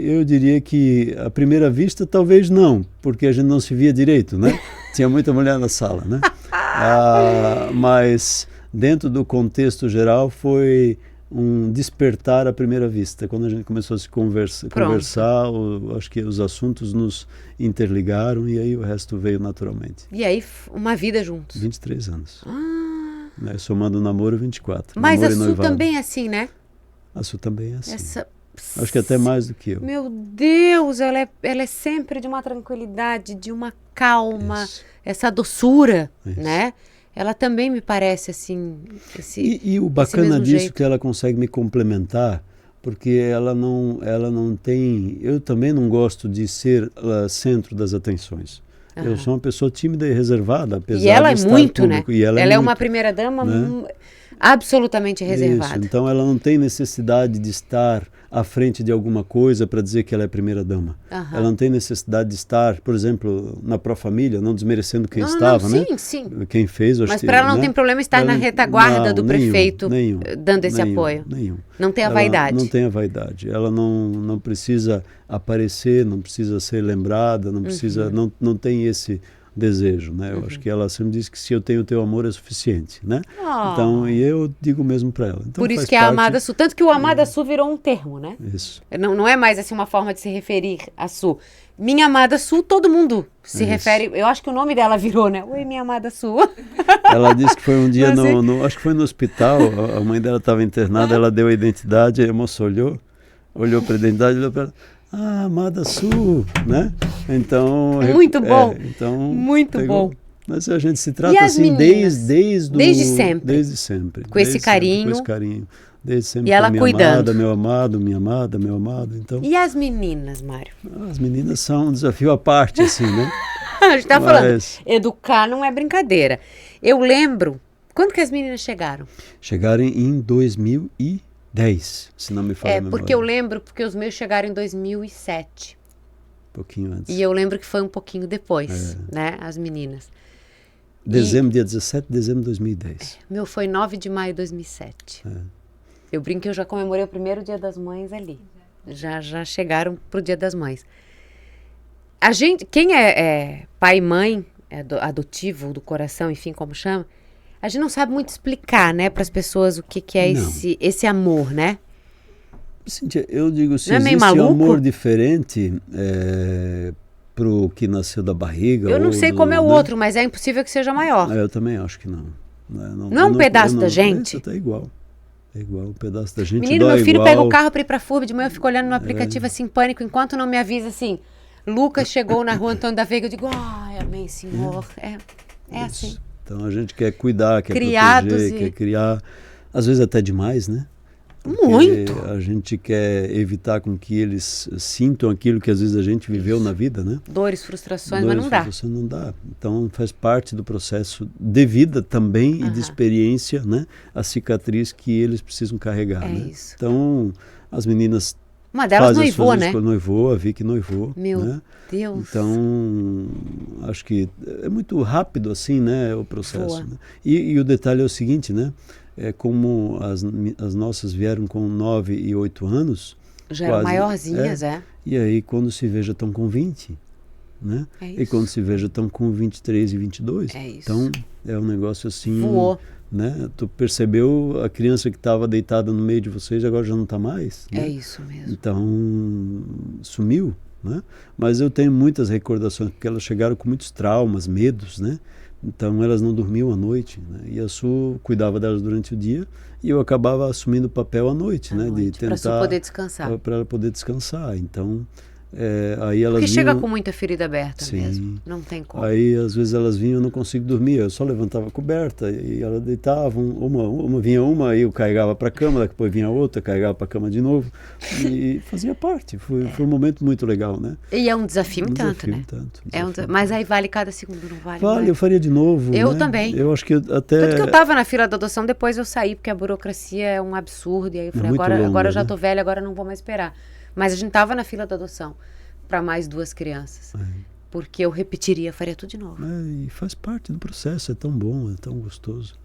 [SPEAKER 3] Eu diria que à primeira vista talvez não, porque a gente não se via direito, né? Tinha muita mulher na sala, né? Mas dentro do contexto geral foi um despertar à primeira vista. Quando a gente começou a se conversar, acho que os assuntos nos interligaram e aí o resto veio naturalmente.
[SPEAKER 1] E aí uma vida juntos?
[SPEAKER 3] 23 anos. Né? Somando o namoro, 24.
[SPEAKER 1] Mas
[SPEAKER 3] namoro
[SPEAKER 1] a Su também é assim, né?
[SPEAKER 3] A Su também é assim. Acho que até mais do que eu.
[SPEAKER 1] Meu Deus, ela é sempre de uma tranquilidade, de uma calma, essa doçura, né? Ela também me parece assim...
[SPEAKER 3] E o bacana disso é que ela consegue me complementar, porque ela não tem... Eu também não gosto de ser centro das atenções. Eu sou uma pessoa tímida e reservada, apesar de estar
[SPEAKER 1] E ela é muito,
[SPEAKER 3] público,
[SPEAKER 1] né?
[SPEAKER 3] E ela
[SPEAKER 1] é
[SPEAKER 3] muito,
[SPEAKER 1] uma primeira-dama,
[SPEAKER 3] né?
[SPEAKER 1] Absolutamente reservada.
[SPEAKER 3] Isso, então ela não tem necessidade de estar à frente de alguma coisa para dizer que ela é primeira-dama. Ela não tem necessidade de estar, por exemplo, na Pró-Família, não desmerecendo quem estava, né?
[SPEAKER 1] Sim.
[SPEAKER 3] Quem fez,
[SPEAKER 1] mas para ela não tem problema estar na retaguarda do prefeito dando esse apoio.
[SPEAKER 3] Nenhum.
[SPEAKER 1] Não tem a vaidade.
[SPEAKER 3] Não tem a vaidade. Ela não precisa aparecer, não precisa ser lembrada, não precisa, não tem esse desejo, né? Eu acho que ela sempre diz que se eu tenho o teu amor é suficiente, né? Então, e eu digo mesmo para ela. Então,
[SPEAKER 1] por isso que é a amada Su, tanto que o amada Su virou um termo, né?
[SPEAKER 3] Isso.
[SPEAKER 1] Não é mais assim uma forma de se referir a Su. Minha amada Su, todo mundo se refere, eu acho que o nome dela virou, né? Oi, minha amada Su.
[SPEAKER 3] Ela disse que foi um dia acho que foi no hospital, a mãe dela estava internada, ela deu a identidade, a moça olhou para a identidade, olhou para ela. Amada Su, né? Então...
[SPEAKER 1] Muito bom.
[SPEAKER 3] Então,
[SPEAKER 1] muito bom.
[SPEAKER 3] Mas a gente se trata assim desde
[SPEAKER 1] sempre.
[SPEAKER 3] Desde sempre.
[SPEAKER 1] Com esse carinho.
[SPEAKER 3] Com esse carinho. Desde sempre.
[SPEAKER 1] E ela
[SPEAKER 3] minha
[SPEAKER 1] cuidando.
[SPEAKER 3] Amada, meu amado, minha amada, meu amado. Então,
[SPEAKER 1] e as meninas, Mário?
[SPEAKER 3] As meninas são um desafio à parte, assim, né?
[SPEAKER 1] A gente tá falando, educar não é brincadeira. Eu lembro, quando que as meninas chegaram?
[SPEAKER 3] Chegaram em 2010, se não me falha a memória.
[SPEAKER 1] Porque eu lembro, porque os meus chegaram em 2007.
[SPEAKER 3] pouquinho antes.
[SPEAKER 1] E eu lembro que foi um pouquinho depois, né? As meninas.
[SPEAKER 3] Dia 17 de dezembro de 2010.
[SPEAKER 1] Meu foi 9 de maio de 2007. Eu brinco que eu já comemorei o primeiro Dia das Mães ali. Já chegaram pro Dia das Mães. A gente, quem é pai e mãe, adotivo, do coração, enfim, como chama, a gente não sabe muito explicar, né, para as pessoas o que é esse amor, né?
[SPEAKER 3] Cíntia, eu digo, se
[SPEAKER 1] existe
[SPEAKER 3] um amor diferente pro que nasceu da barriga...
[SPEAKER 1] Eu não sei como é o outro, mas é impossível que seja maior.
[SPEAKER 3] Eu também acho que não.
[SPEAKER 1] Não é um pedaço da gente?
[SPEAKER 3] Tá igual. É igual, um pedaço da gente.
[SPEAKER 1] Menino, meu filho pega o carro para ir para a FURB, de manhã eu fico olhando no aplicativo assim, pânico, enquanto não me avisa assim, Lucas chegou na rua Antônio da Veiga, eu digo, ai, amém, Senhor. É assim.
[SPEAKER 3] Então a gente quer cuidar, quer proteger, quer criar, às vezes até demais, né? Porque
[SPEAKER 1] muito.
[SPEAKER 3] A gente quer evitar com que eles sintam aquilo que às vezes a gente viveu na vida, né?
[SPEAKER 1] Dores, frustrações, mas não dá.
[SPEAKER 3] Então faz parte do processo de vida também e de experiência, né? A cicatriz que eles precisam carregar, né?
[SPEAKER 1] Isso.
[SPEAKER 3] Então as meninas...
[SPEAKER 1] Uma delas noivou, né?
[SPEAKER 3] Noivou, a Vicky noivou.
[SPEAKER 1] Meu
[SPEAKER 3] né?
[SPEAKER 1] Deus.
[SPEAKER 3] Então, acho que é muito rápido assim, né, o processo. Né? E o detalhe é o seguinte, né? É como as nossas vieram com 9 e 8 anos.
[SPEAKER 1] Já eram maiorzinhas,
[SPEAKER 3] E aí, quando se veja, estão com 20. Né? E quando se veja, estão com 23 e 22.
[SPEAKER 1] É isso.
[SPEAKER 3] Então, é um negócio assim...
[SPEAKER 1] Voou.
[SPEAKER 3] Né? Tu percebeu a criança que estava deitada no meio de vocês agora já não está mais? Né?
[SPEAKER 1] É isso mesmo.
[SPEAKER 3] Então, sumiu. Né? Mas eu tenho muitas recordações, porque elas chegaram com muitos traumas, medos, né? Então elas não dormiam à noite, né? E a Su cuidava delas durante o dia e eu acabava assumindo o papel à noite, né? De tentar
[SPEAKER 1] para ela poder descansar.
[SPEAKER 3] Para ela poder descansar. Então, aí elas
[SPEAKER 1] porque
[SPEAKER 3] vinham,
[SPEAKER 1] chega com muita ferida aberta mesmo, não tem como.
[SPEAKER 3] Aí às vezes elas vinham, eu não consigo dormir, eu só levantava a coberta e elas deitavam, vinha uma, aí eu carregava para a cama, depois vinha outra, carregava para a cama de novo e fazia parte, foi um momento muito legal, né?
[SPEAKER 1] E é um desafio né? Mas aí vale cada segundo, não vale? Vale,
[SPEAKER 3] eu faria de novo.
[SPEAKER 1] Eu
[SPEAKER 3] né?
[SPEAKER 1] também.
[SPEAKER 3] Eu acho que até...
[SPEAKER 1] Tanto que eu estava na fila da adoção, depois eu saí, porque a burocracia é um absurdo, e aí eu falei, agora eu já tô velha, agora não vou mais esperar. Mas a gente estava na fila da adoção para mais 2 crianças. Porque eu repetiria, faria tudo de novo.
[SPEAKER 3] E faz parte do processo, é tão bom, é tão gostoso.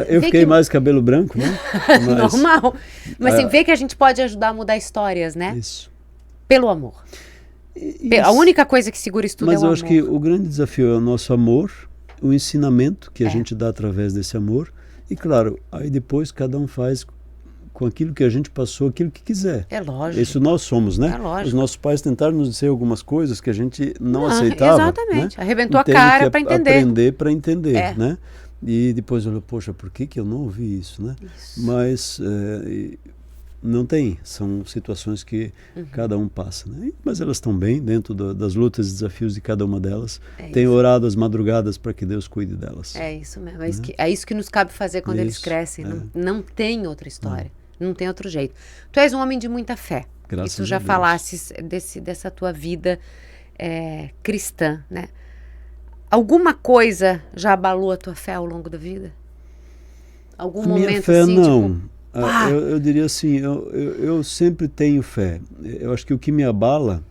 [SPEAKER 1] Eu
[SPEAKER 3] fiquei mais cabelo branco, né?
[SPEAKER 1] Mas, normal. Mas assim, vê que a gente pode ajudar a mudar histórias, né?
[SPEAKER 3] Isso.
[SPEAKER 1] Pelo amor. A única coisa que segura isso tudo é o amor.
[SPEAKER 3] Mas eu acho que o grande desafio é o nosso amor, o ensinamento que a gente dá através desse amor. E claro, aí depois cada um faz com aquilo que a gente passou, aquilo que quiser.
[SPEAKER 1] É lógico.
[SPEAKER 3] Isso nós somos, né?
[SPEAKER 1] É lógico.
[SPEAKER 3] Os nossos pais tentaram nos dizer algumas coisas que a gente não aceitava.
[SPEAKER 1] Exatamente.
[SPEAKER 3] Né?
[SPEAKER 1] Arrebentou a cara para entender.
[SPEAKER 3] Aprender para entender, né? E depois olhou, poxa, por que eu não ouvi isso, né?
[SPEAKER 1] Isso.
[SPEAKER 3] Mas não tem, são situações que cada um passa, né? Mas elas estão bem dentro das lutas e desafios de cada uma delas. Tenho orado as madrugadas para que Deus cuide delas.
[SPEAKER 1] É isso mesmo. É isso que nos cabe fazer quando eles crescem. Não tem outra história. Não tem outro jeito. Tu és um homem de muita fé.
[SPEAKER 3] Graças
[SPEAKER 1] e tu já falasses dessa tua vida cristã, né? Alguma coisa já abalou a tua fé ao longo da vida? Algum momento
[SPEAKER 3] minha fé,
[SPEAKER 1] assim,
[SPEAKER 3] não.
[SPEAKER 1] Tipo,
[SPEAKER 3] eu diria assim, eu sempre tenho fé. Eu acho que o que me abala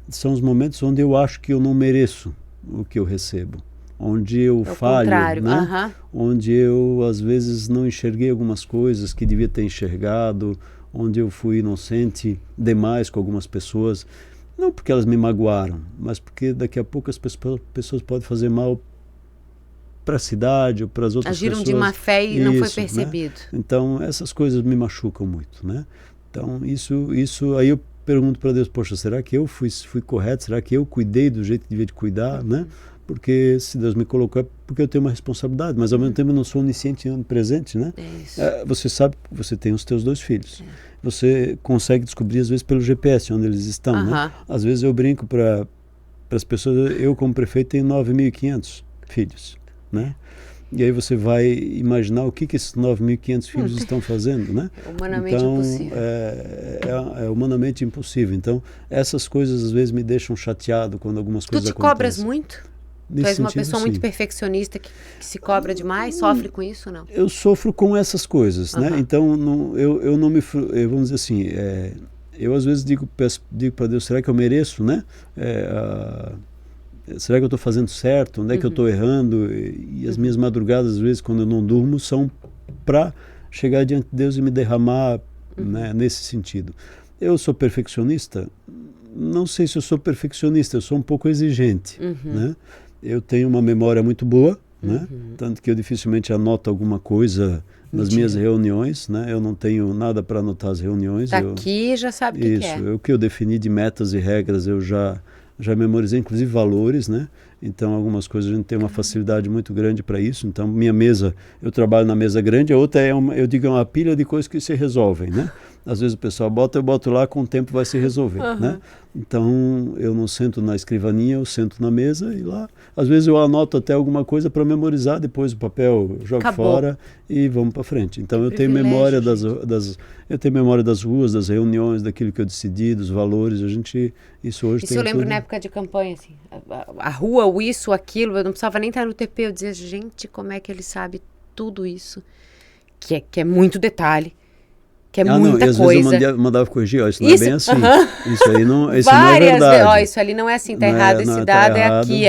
[SPEAKER 3] são os momentos onde eu acho que eu não mereço o que eu recebo. Onde eu falho, né? Onde eu às vezes não enxerguei algumas coisas que devia ter enxergado, onde eu fui inocente demais com algumas pessoas, não porque elas me magoaram, mas porque daqui a pouco as pessoas podem fazer mal para a cidade ou para as outras pessoas.
[SPEAKER 1] Agiram de má fé e não foi percebido.
[SPEAKER 3] Né? Então essas coisas me machucam muito, né? Então isso aí eu pergunto para Deus, poxa, será que eu fui correto? Será que eu cuidei do jeito que devia de cuidar, né? Porque se Deus me colocou é porque eu tenho uma responsabilidade, mas ao mesmo tempo eu não sou onisciente e onipresente, né? Você sabe que você tem os teus 2 filhos. Você consegue descobrir às vezes pelo GPS onde eles estão, né? Às vezes eu brinco para as pessoas, eu como prefeito tenho 9.500 filhos, né? E aí você vai imaginar o que esses 9.500 filhos estão fazendo, né?
[SPEAKER 1] Humanamente impossível.
[SPEAKER 3] É humanamente impossível. Então, essas coisas às vezes me deixam chateado quando algumas coisas acontecem.
[SPEAKER 1] Tu te cobras muito? Tu és uma pessoa muito perfeccionista que se cobra demais? Sofre com isso ou não?
[SPEAKER 3] Eu sofro com essas coisas, né? Então, eu não me... Vamos dizer assim, eu às vezes digo para Deus, será que eu mereço, né? Será que eu estou fazendo certo? Onde é que eu estou errando? E as minhas madrugadas, às vezes, quando eu não durmo, são para chegar diante de Deus e me derramar, né, nesse sentido. Eu sou perfeccionista? Não sei se eu sou perfeccionista, eu sou um pouco exigente, né? Eu tenho uma memória muito boa, né? Tanto que eu dificilmente anoto alguma coisa nas minhas reuniões, né? Eu não tenho nada para anotar as reuniões.
[SPEAKER 1] Tá aqui, já sabe o que é.
[SPEAKER 3] O que eu defini de metas e regras eu já memorizei, inclusive valores, né? Então algumas coisas a gente tem uma facilidade muito grande para isso. Então minha mesa, eu trabalho na mesa grande, a outra eu digo, é uma pilha de coisas que se resolvem, né? Às vezes o pessoal bota, eu boto lá, com o tempo vai se resolver, né? Então eu não sento na escrivaninha, eu sento na mesa e lá, às vezes eu anoto até alguma coisa para memorizar, depois o papel jogo fora e vamos para frente. Então eu tenho memória eu tenho memória das ruas, das reuniões, daquilo que eu decidi, dos valores, isso hoje tem
[SPEAKER 1] eu lembro
[SPEAKER 3] tudo.
[SPEAKER 1] Na época de campanha, assim, a rua, o isso, aquilo, eu não precisava nem estar no TP, eu dizia, gente, como é que ele sabe tudo isso? Que é muito detalhe. Que é muita
[SPEAKER 3] às
[SPEAKER 1] coisa.
[SPEAKER 3] Vezes eu mandava corrigir, isso não é bem assim. Isso aí não, isso
[SPEAKER 1] Várias
[SPEAKER 3] não é verdade.
[SPEAKER 1] Isso ali não é assim, tá errado, esse dado é aqui.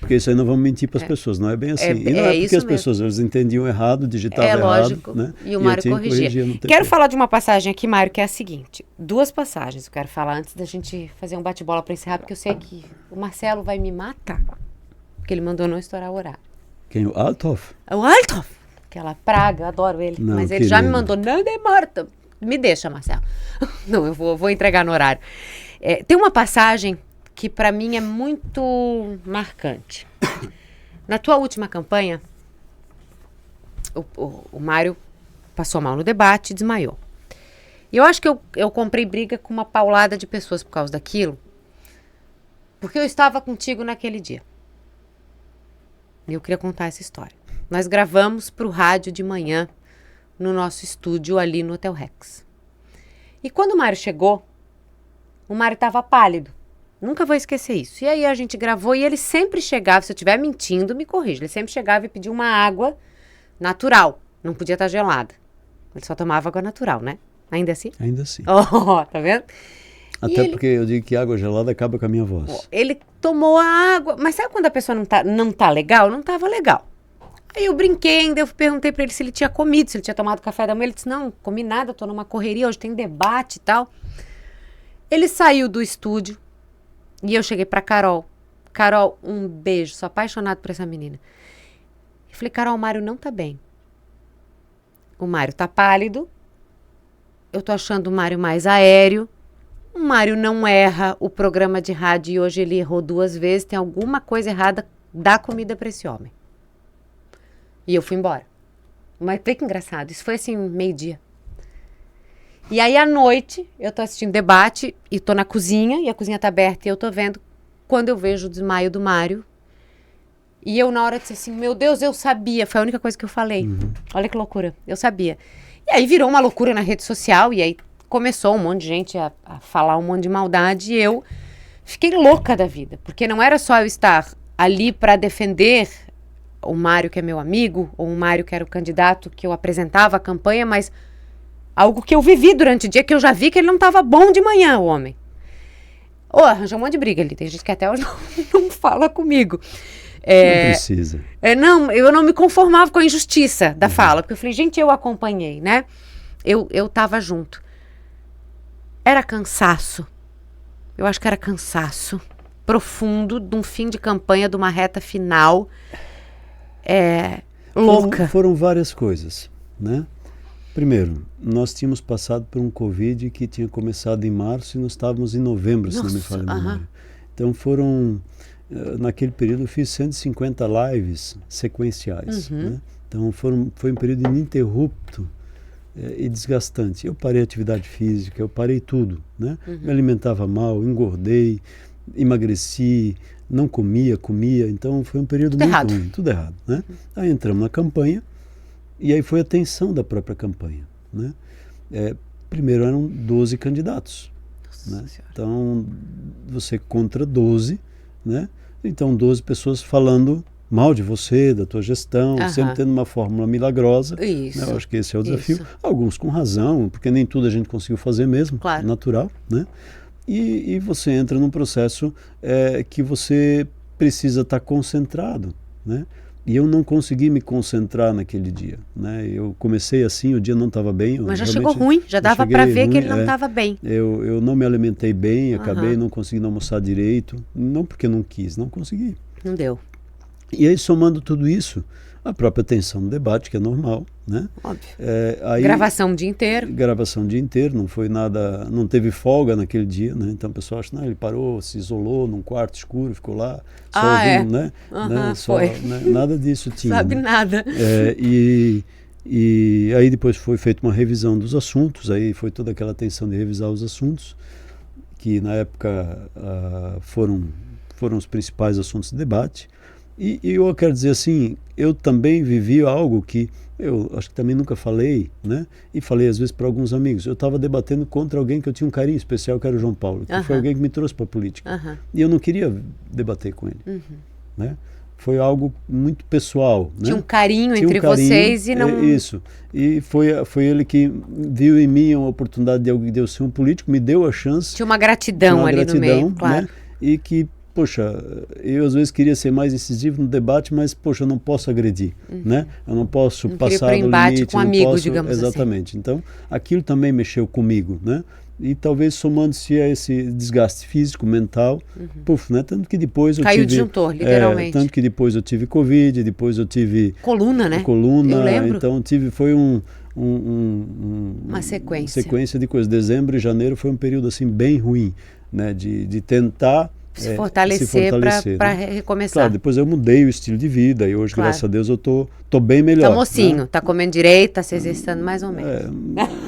[SPEAKER 3] Porque isso aí não vamos mentir para as pessoas, não é bem assim. E não é porque as pessoas eles entendiam errado, digitavam errado.
[SPEAKER 1] Lógico,
[SPEAKER 3] né?
[SPEAKER 1] E o Mário corrigia. Quero falar de uma passagem aqui, Mário, que é a seguinte. 2 passagens eu quero falar antes da gente fazer um bate-bola para encerrar, porque eu sei que o Marcelo vai me matar, porque ele mandou não estourar o horário.
[SPEAKER 3] Quem? O Althoff?
[SPEAKER 1] O Althoff. Aquela praga, eu adoro ele.
[SPEAKER 3] Não,
[SPEAKER 1] mas ele já me mandou, não demora. Me deixa, Marcelo. Não, eu vou entregar no horário. Tem uma passagem que para mim é muito marcante. Na tua última campanha, o Mário passou mal no debate e desmaiou. E eu acho que eu comprei briga com uma paulada de pessoas por causa daquilo, porque eu estava contigo naquele dia. E eu queria contar essa história. Nós gravamos para o rádio de manhã no nosso estúdio ali no Hotel Rex. E quando o Mário chegou, o Mário estava pálido. Nunca vou esquecer isso. E aí a gente gravou e ele sempre chegava, se eu estiver mentindo, me corrija. Ele sempre chegava e pedia uma água natural. Não podia estar gelada. Ele só tomava água natural, né? Ainda assim?
[SPEAKER 3] Ainda assim.
[SPEAKER 1] Tá vendo?
[SPEAKER 3] Até porque eu digo que água gelada acaba com a minha voz.
[SPEAKER 1] Ele tomou a água, mas sabe quando a pessoa não tá legal? Não estava legal. Aí eu brinquei ainda, eu perguntei pra ele se ele tinha comido, se ele tinha tomado café da manhã. Ele disse, não comi nada, tô numa correria, hoje tem debate e tal. Ele saiu do estúdio e eu cheguei pra Carol. Carol, um beijo, sou apaixonado por essa menina. Eu falei, Carol, o Mário não tá bem. O Mário tá pálido, eu tô achando o Mário mais aéreo. O Mário não erra o programa de rádio e hoje ele errou 2 vezes, tem alguma coisa errada, dá comida pra esse homem. E eu fui embora. Mas vê que engraçado. Isso foi assim, meio-dia. E aí, à noite, eu tô assistindo debate e tô na cozinha, e a cozinha tá aberta, e eu tô vendo, quando eu vejo o desmaio do Mário. E eu, na hora, disse assim, meu Deus, eu sabia. Foi a única coisa que eu falei. Olha que loucura. Eu sabia. E aí virou uma loucura na rede social, e aí começou um monte de gente a falar um monte de maldade, e eu fiquei louca da vida. Porque não era só eu estar ali para defender o Mário, que é meu amigo, ou o Mário, que era o candidato que eu apresentava a campanha, mas algo que eu vivi durante o dia, que eu já vi que ele não estava bom de manhã, o homem. Arranjou um monte de briga ali. Tem gente que até hoje não fala comigo.
[SPEAKER 3] Não precisa.
[SPEAKER 1] Não, eu não me conformava com a injustiça da fala, porque eu falei, gente, eu acompanhei, né? Eu tava junto. Era cansaço. Eu acho que era cansaço profundo de um fim de campanha, de uma reta final. Louca.
[SPEAKER 3] Foram várias coisas, né? Primeiro, nós tínhamos passado por um Covid que tinha começado em março e nós estávamos em novembro, se não me falha a memória. Então naquele período eu fiz 150 lives sequenciais, né? Então foi um período ininterrupto e desgastante. Eu parei a atividade física, eu parei tudo, né? Me alimentava mal, engordei, emagreci, não comia, então foi um período muito ruim, tudo errado, né? Aí entramos na campanha e aí foi a tensão da própria campanha, né? Primeiro eram 12 candidatos, né? Então você contra 12, né? Então 12 pessoas falando mal de você, da tua gestão, sempre tendo uma fórmula milagrosa.
[SPEAKER 1] Isso.
[SPEAKER 3] Né? Eu acho que esse é o desafio. Alguns com razão, porque nem tudo a gente conseguiu fazer mesmo,
[SPEAKER 1] claro.
[SPEAKER 3] Natural, né? E você entra num processo que você precisa estar concentrado, né? E eu não consegui me concentrar naquele dia, né? Eu comecei assim, o dia não estava bem.
[SPEAKER 1] Mas já chegou ruim, já dava para ver que ele não estava bem.
[SPEAKER 3] Eu não me alimentei bem, acabei não conseguindo almoçar direito, não porque não quis, não consegui.
[SPEAKER 1] Não deu.
[SPEAKER 3] E aí, somando tudo isso, a própria tensão no debate, que é normal, né?
[SPEAKER 1] Óbvio.
[SPEAKER 3] Aí,
[SPEAKER 1] gravação o dia inteiro.
[SPEAKER 3] Gravação o dia inteiro, não foi nada, não teve folga naquele dia, né? Então o pessoal acha, não, ele parou, se isolou num quarto escuro, ficou lá, só ouvindo, né?
[SPEAKER 1] Foi.
[SPEAKER 3] Né? Nada disso tinha.
[SPEAKER 1] Sabe nada.
[SPEAKER 3] E aí depois foi feita uma revisão dos assuntos, aí foi toda aquela tensão de revisar os assuntos, que na época foram os principais assuntos de debate. E eu quero dizer assim, eu também vivi algo que eu acho que também nunca falei, né? E falei às vezes para alguns amigos. Eu estava debatendo contra alguém que eu tinha um carinho especial, que era o João Paulo, que foi alguém que me trouxe para a política. E eu não queria debater com ele, né? Foi algo muito pessoal.
[SPEAKER 1] Tinha
[SPEAKER 3] né?
[SPEAKER 1] um carinho entre vocês e não...
[SPEAKER 3] Isso. E foi ele que viu em mim uma oportunidade de eu ser um político, me deu a chance.
[SPEAKER 1] Tinha uma gratidão no meio, claro.
[SPEAKER 3] Né? E que, poxa, eu às vezes queria ser mais incisivo no debate, mas, poxa, eu não posso agredir, né? Eu não posso passar do limite.
[SPEAKER 1] Com amigo, digamos
[SPEAKER 3] exatamente.
[SPEAKER 1] Assim.
[SPEAKER 3] Então, aquilo também mexeu comigo, né? E talvez somando-se a esse desgaste físico, mental, né? Tanto que depois eu
[SPEAKER 1] caiu
[SPEAKER 3] tive...
[SPEAKER 1] o disjuntor, literalmente.
[SPEAKER 3] Tanto que depois eu tive Covid, depois eu tive...
[SPEAKER 1] Coluna, né?
[SPEAKER 3] Coluna,
[SPEAKER 1] eu lembro.
[SPEAKER 3] Então foi
[SPEAKER 1] uma
[SPEAKER 3] sequência de coisas. Dezembro e janeiro foi um período assim bem ruim, né? De tentar...
[SPEAKER 1] Se fortalecer para recomeçar.
[SPEAKER 3] Claro, depois eu mudei o estilo de vida e hoje, graças a Deus, eu tô bem melhor.
[SPEAKER 1] Tá mocinho, né? Tá comendo direito, tá se exercitando mais ou menos.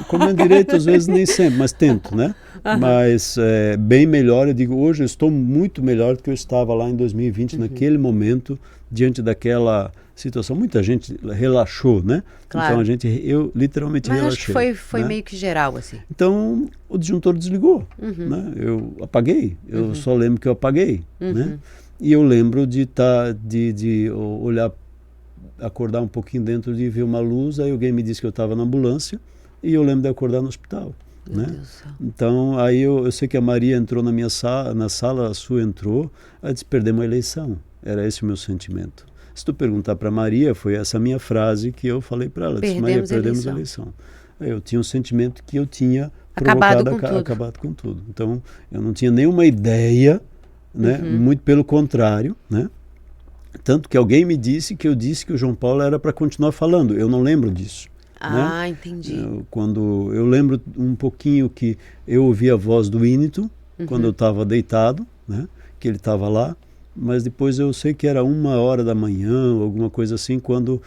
[SPEAKER 3] Comendo direito às vezes nem sempre, mas tento, né? Mas bem melhor, eu digo, hoje eu estou muito melhor do que eu estava lá em 2020, naquele momento, diante daquela situação. Muita gente relaxou, né?
[SPEAKER 1] Claro.
[SPEAKER 3] Então eu literalmente relaxei.
[SPEAKER 1] Mas acho que foi meio que geral, assim.
[SPEAKER 3] Então o disjuntor desligou, né? Eu apaguei, eu só lembro que eu apaguei, né? E eu lembro de olhar, acordar um pouquinho dentro de ver uma luz, aí alguém me disse que eu estava na ambulância e eu lembro de acordar no hospital. Né? Então aí eu sei que a Maria entrou na minha sala, a sua entrou, aí disse, perdemos a eleição. Era esse o meu sentimento. Se tu perguntar para Maria, foi essa minha frase que eu falei para ela. Disse, Maria, perdemos a eleição. Eu tinha um sentimento que eu tinha acabado com tudo. Então, eu não tinha nenhuma ideia, né? Muito pelo contrário, né? Tanto que alguém me disse que eu disse que o João Paulo era para continuar falando. Eu não lembro disso.
[SPEAKER 1] Ah, né? Entendi.
[SPEAKER 3] Quando eu lembro um pouquinho que eu ouvi a voz do Íñigo, quando eu estava deitado, né? Que ele estava lá. Mas depois eu sei que era 1h da manhã, alguma coisa assim, quando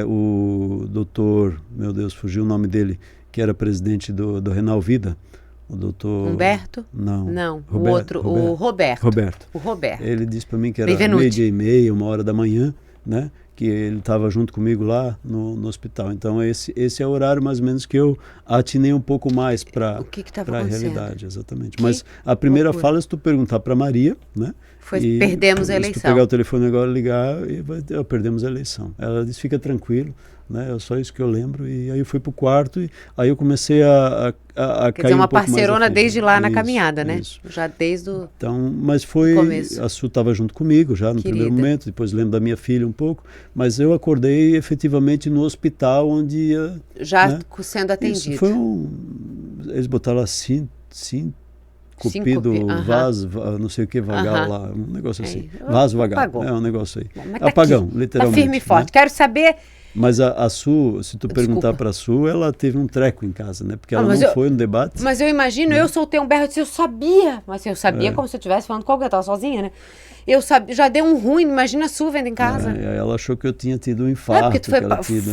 [SPEAKER 3] o doutor, meu Deus, fugiu o nome dele, que era presidente do Renal Vida, o doutor...
[SPEAKER 1] Humberto?
[SPEAKER 3] Não.
[SPEAKER 1] O Roberto.
[SPEAKER 3] Ele disse para mim que era 12h30, 1h da manhã, né? Que ele estava junto comigo lá no hospital. Então esse é o horário mais ou menos que eu atinei um pouco mais para a realidade, exatamente. Mas a primeira fala, se tu perguntar para Maria, né?
[SPEAKER 1] Perdemos a eleição.
[SPEAKER 3] Se tu pegar o telefone agora, ligar, perdemos a eleição. Ela disse, fica tranquilo, né? É só isso que eu lembro. E aí eu fui pro quarto e aí eu comecei a
[SPEAKER 1] Quer dizer, uma parceirona desde lá na caminhada, né?
[SPEAKER 3] Isso.
[SPEAKER 1] Já desde o
[SPEAKER 3] mas foi...
[SPEAKER 1] começo.
[SPEAKER 3] A Su estava junto comigo já no primeiro momento, depois lembro da minha filha um pouco, mas eu acordei efetivamente no hospital onde ia...
[SPEAKER 1] Já
[SPEAKER 3] né?
[SPEAKER 1] sendo atendido.
[SPEAKER 3] Isso foi eles botaram assim... Cupido, vaso, não sei o que, vagal lá, um negócio assim. Vaso vagal,
[SPEAKER 1] apagou.
[SPEAKER 3] Um negócio aí.
[SPEAKER 1] Tá
[SPEAKER 3] apagão,
[SPEAKER 1] aqui,
[SPEAKER 3] literalmente.
[SPEAKER 1] Tá firme e forte. Né? Quero saber...
[SPEAKER 3] Mas a Su, se tu perguntar para a Su, ela teve um treco em casa, né? Porque ela não foi no debate.
[SPEAKER 1] Mas eu imagino, eu soltei um berro e disse, eu sabia. Mas eu sabia como se eu estivesse falando com alguém, eu estava sozinha, né? Eu sabia, já deu um ruim, imagina a Su vendo em casa.
[SPEAKER 3] Ela achou que eu tinha tido um infarto.
[SPEAKER 1] Porque tu